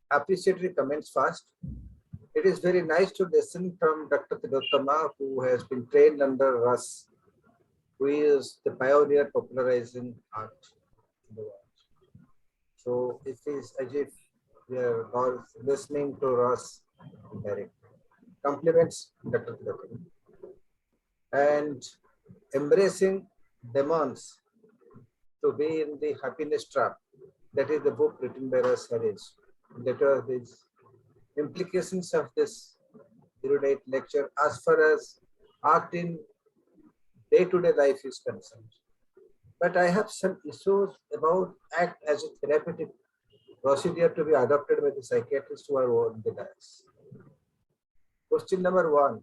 Appreciatory comments first. It is very nice to listen from Dr. Tilottama, who has been trained under Russ, who is the pioneer popularizing art in the world. So it is as if we are all listening to Russ directly. Compliments, Dr. Tilottama. And embracing demons to be in the happiness trap. That is the book written by Russ Harris. That are the implications of this erudite lecture as far as art in day-to-day life is concerned. But I have some issues about ACT as a therapeutic procedure to be adopted by the psychiatrists who are on the dais. Question number one,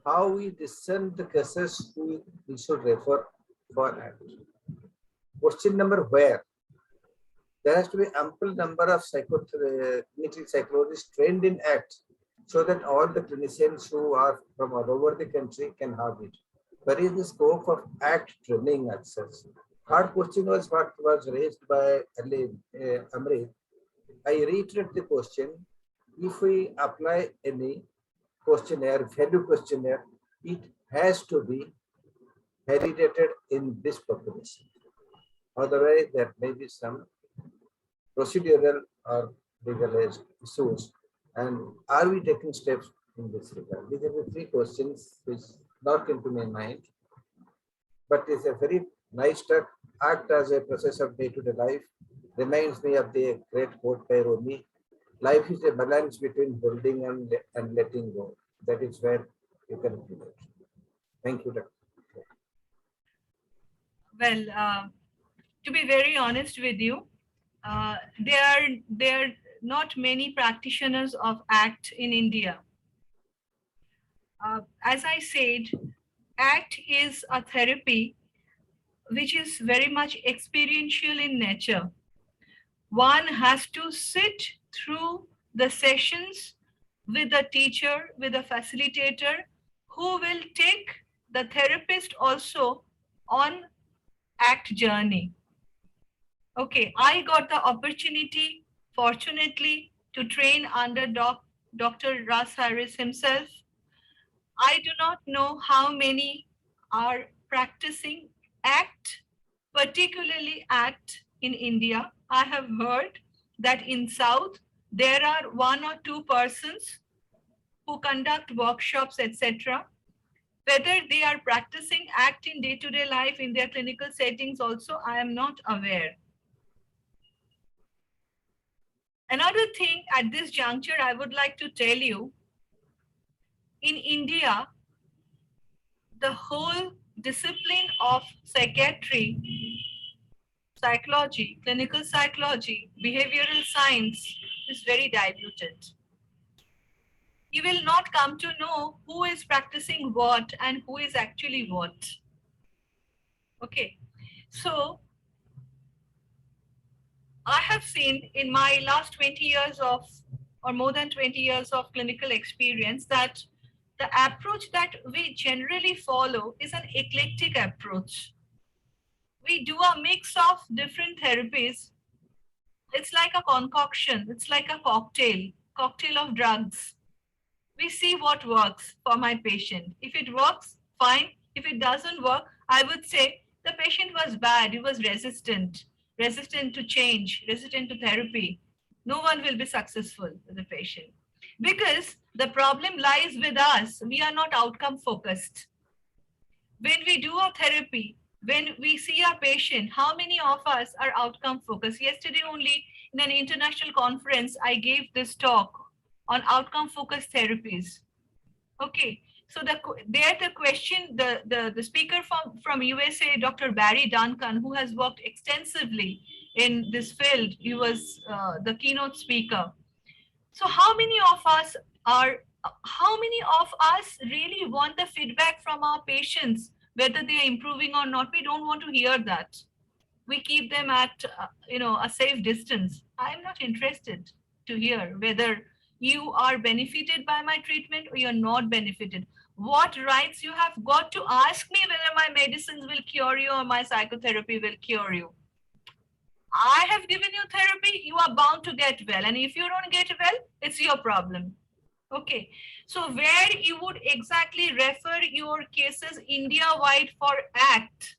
how we discern the cases we should refer for ACT. Question number, where? There has to be ample number of clinical psychologists trained in ACT so that all the clinicians who are from all over the country can have it. Where is the scope of ACT training as such? Third question was what was raised by Amrit. I reiterate the question. If we apply any questionnaire, value questionnaire, it has to be validated in this population. Otherwise, there may be some procedural or legalized issues. And are we taking steps in this regard? These are the three questions which knock into my mind. But it's a very nice start. ACT as a process of day-to-day life reminds me of the great quote by Rumi. Life is a balance between holding and letting go. That is where you can do it. Thank you, Dr. Well, to be very honest with you, there are not many practitioners of ACT in India. As I said, ACT is a therapy which is very much experiential in nature. One has to sit through the sessions with a teacher, with a facilitator, who will take the therapist also on ACT journey. Okay, I got the opportunity, fortunately, to train under Dr. Russ Harris himself. I do not know how many are practicing ACT, particularly ACT in India. I have heard that in South, there are 1 or 2 persons who conduct workshops, etc. Whether they are practicing ACT in day-to-day life in their clinical settings also, I am not aware. Another thing at this juncture, I would like to tell you, in India, the whole discipline of psychiatry, psychology, clinical psychology, behavioral science is very diluted. You will not come to know who is practicing what and who is actually what. Okay, so I have seen in my last 20 years of, or more than 20 years of clinical experience, that the approach that we generally follow is an eclectic approach. We do a mix of different therapies. It's like a concoction. It's like a cocktail of drugs. We see what works for my patient. If it works, fine. If it doesn't work, I would say the patient was bad. He was resistant to change, resistant to therapy. No one will be successful with the patient because the problem lies with us. We are not outcome focused. When we do a therapy, when we see a patient, how many of us are outcome focused? Yesterday only in an international conference, I gave this talk on outcome focused therapies. Okay, so the question, the speaker from USA, Dr. Barry Duncan, who has worked extensively in this field, he was the keynote speaker. So how many of us really want the feedback from our patients, whether they are improving or not? We don't want to hear that. We keep them at a safe distance. I'm not interested to hear whether you are benefited by my treatment or you're not benefited. What rights you have got to ask me whether my medicines will cure you or my psychotherapy will cure you? I have given you therapy, you are bound to get well. And if you don't get well, it's your problem. Okay, so where you would exactly refer your cases India-wide for ACT,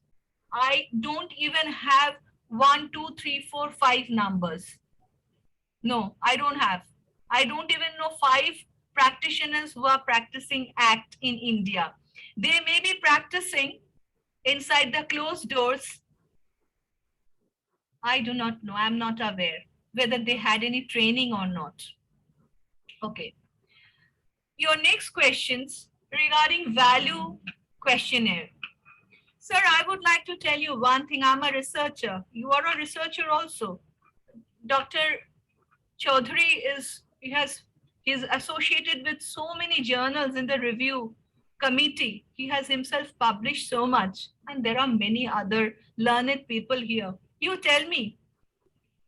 I don't even have 1, 2, 3, 4, 5 numbers. No, I don't have. I don't even know 5 practitioners who are practicing ACT in India. They may be practicing inside the closed doors. I do not know. I'm not aware whether they had any training or not. Okay. Your next questions regarding value questionnaire. Sir, I would like to tell you one thing. I'm a researcher. You are a researcher also. Dr. Chaudhary is associated with so many journals in the review committee. He has himself published so much, and there are many other learned people here. You tell me,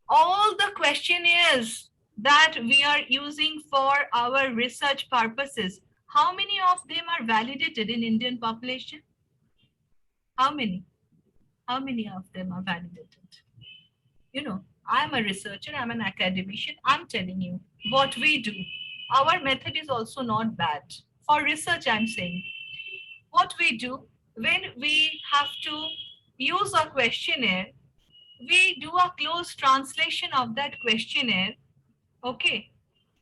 all the questionnaires that we are using for our research purposes, how many of them are validated in Indian population? How many? How many of them are validated? You know, I'm a researcher, I'm an academician. I'm telling you what we do. Our method is also not bad. For research, I'm saying, what we do when we have to use a questionnaire, we do a close translation of that questionnaire, okay,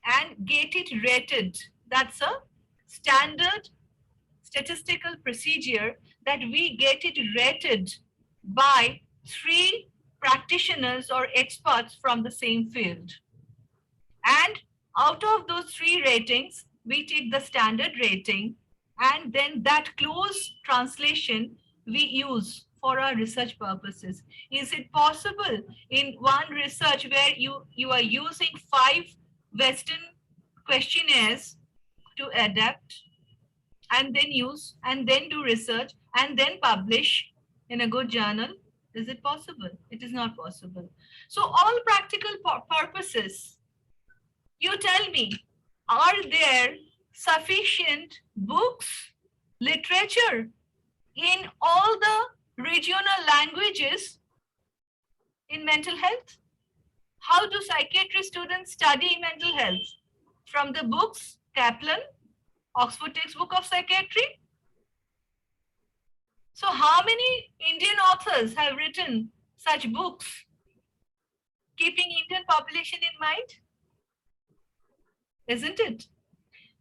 and get it rated. That's a standard statistical procedure that we get it rated by 3 practitioners or experts from the same field. And out of those 3 ratings, we take the standard rating, and then that close translation we use for our research purposes. Is it possible in one research where you are using 5 Western questionnaires to adapt and then use and then do research and then publish in a good journal? Is it possible? It is not possible. So all practical purposes, you tell me, are there sufficient books, literature in all the regional languages in mental health? How do psychiatry students study mental health? From the books, Kaplan, Oxford Textbook of Psychiatry? So how many Indian authors have written such books, keeping Indian population in mind? Isn't it?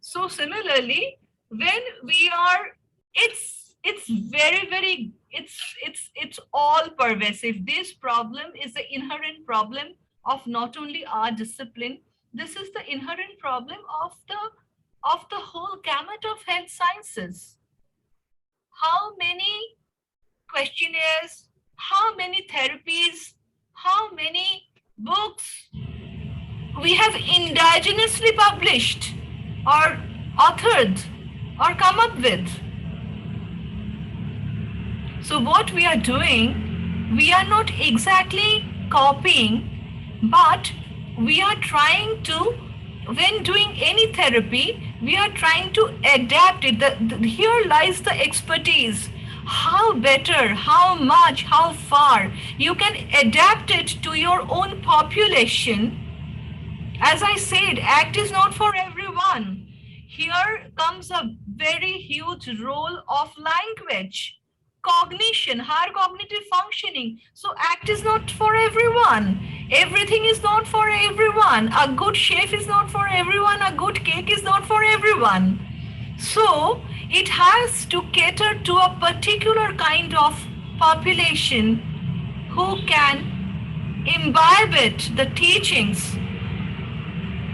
So similarly, when we are, it's very, it's all pervasive. This problem is the inherent problem of not only our discipline, this is the inherent problem of the whole gamut of health sciences. How many questionnaires, how many therapies, how many books we have indigenously published or authored or come up with. So what we are doing, we are not exactly copying But we are trying to, when doing any therapy, we are trying to adapt it. Here lies the expertise. How better, how much, how far you can adapt it to your own population. As I said, ACT is not for everyone. Here comes a very huge role of language, cognition, higher cognitive functioning. So ACT is not for everyone. Everything is not for everyone. A good chef is not for everyone. A good cake is not for everyone. So it has to cater to a particular kind of population who can imbibe it, the teachings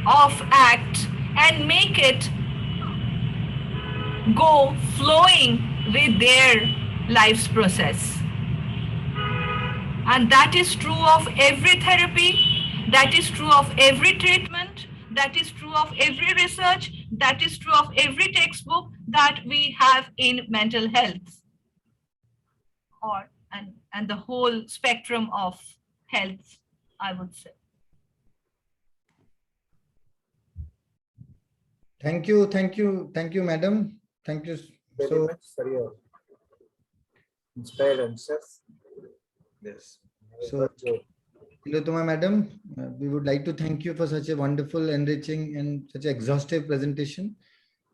of ACT, and make it go flowing with their life's process. And that is true of every therapy, that is true of every treatment, that is true of every research, that is true of every textbook that we have in mental health, and the whole spectrum of health, I would say. Thank you, madam. Thank you. Very So, much for your inspired answers. Yes. So- Tilotoma madam, we would like to thank you for such a wonderful, enriching, and such an exhaustive presentation.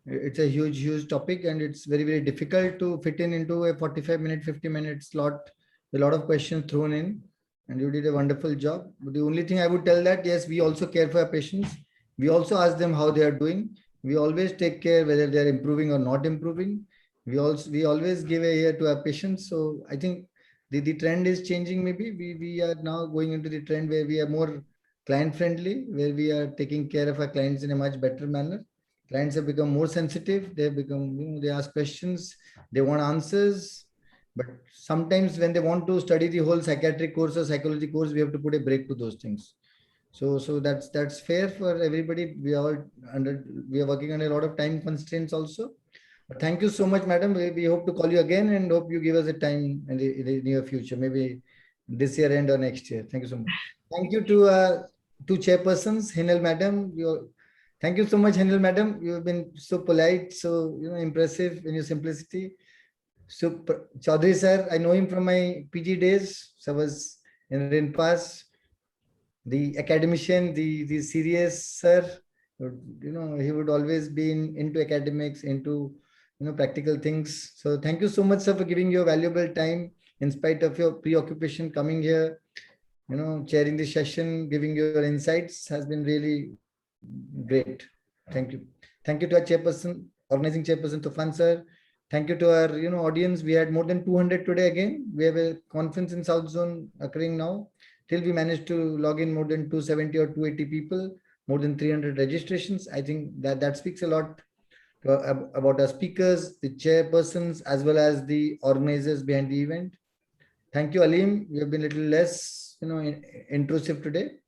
It's a huge topic, and it's very difficult to fit into a 45-minute, 50-minute slot. A lot of questions thrown in, and you did a wonderful job. But the only thing I would tell that, yes, we also care for our patients. We also ask them how they are doing. We always take care whether they are improving or not improving. We always give a ear to our patients. So I think the trend is changing. Maybe we are now going into the trend where we are more client friendly, where we are taking care of our clients in a much better manner. Clients have become more sensitive. They have become, they ask questions, they want answers. But sometimes when they want to study the whole psychiatric course or psychology course, we have to put a break to those things. So that's fair for everybody. We are working on a lot of time constraints also. But thank you so much, madam. We hope to call you again and hope you give us a time in the near future, maybe this year end or next year. Thank you so much. Thank you to two chairpersons, Hinal madam. Thank you so much, Hinal madam. You have been so polite, so impressive in your simplicity. So Chaudhary sir, I know him from my PG days. So I was in Rinpas. The academician, the serious sir, he would always be into academics, into practical things. So thank you so much, sir, for giving your valuable time in spite of your preoccupation, coming here, chairing the session, giving your insights has been really great. Thank you. Thank you to our chairperson, organizing chairperson, Tufan sir. Thank you to our audience. We had more than 200 today again. We have a conference in South Zone occurring now. Till we managed to log in more than 270 or 280 people, more than 300 registrations. I think that speaks a lot about our speakers, the chairpersons, as well as the organizers behind the event. Thank you, Alim. You have been a little less, intrusive today.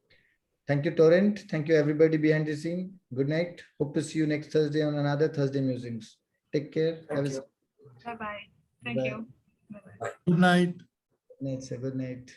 Thank you, Torrent. Thank you, everybody behind the scene. Good night. Hope to see you next Thursday on another Thursday Musings. Take care. Thank you. Bye-bye. Thank Bye. you. Bye-bye. Good night. Good night, sir. Good night.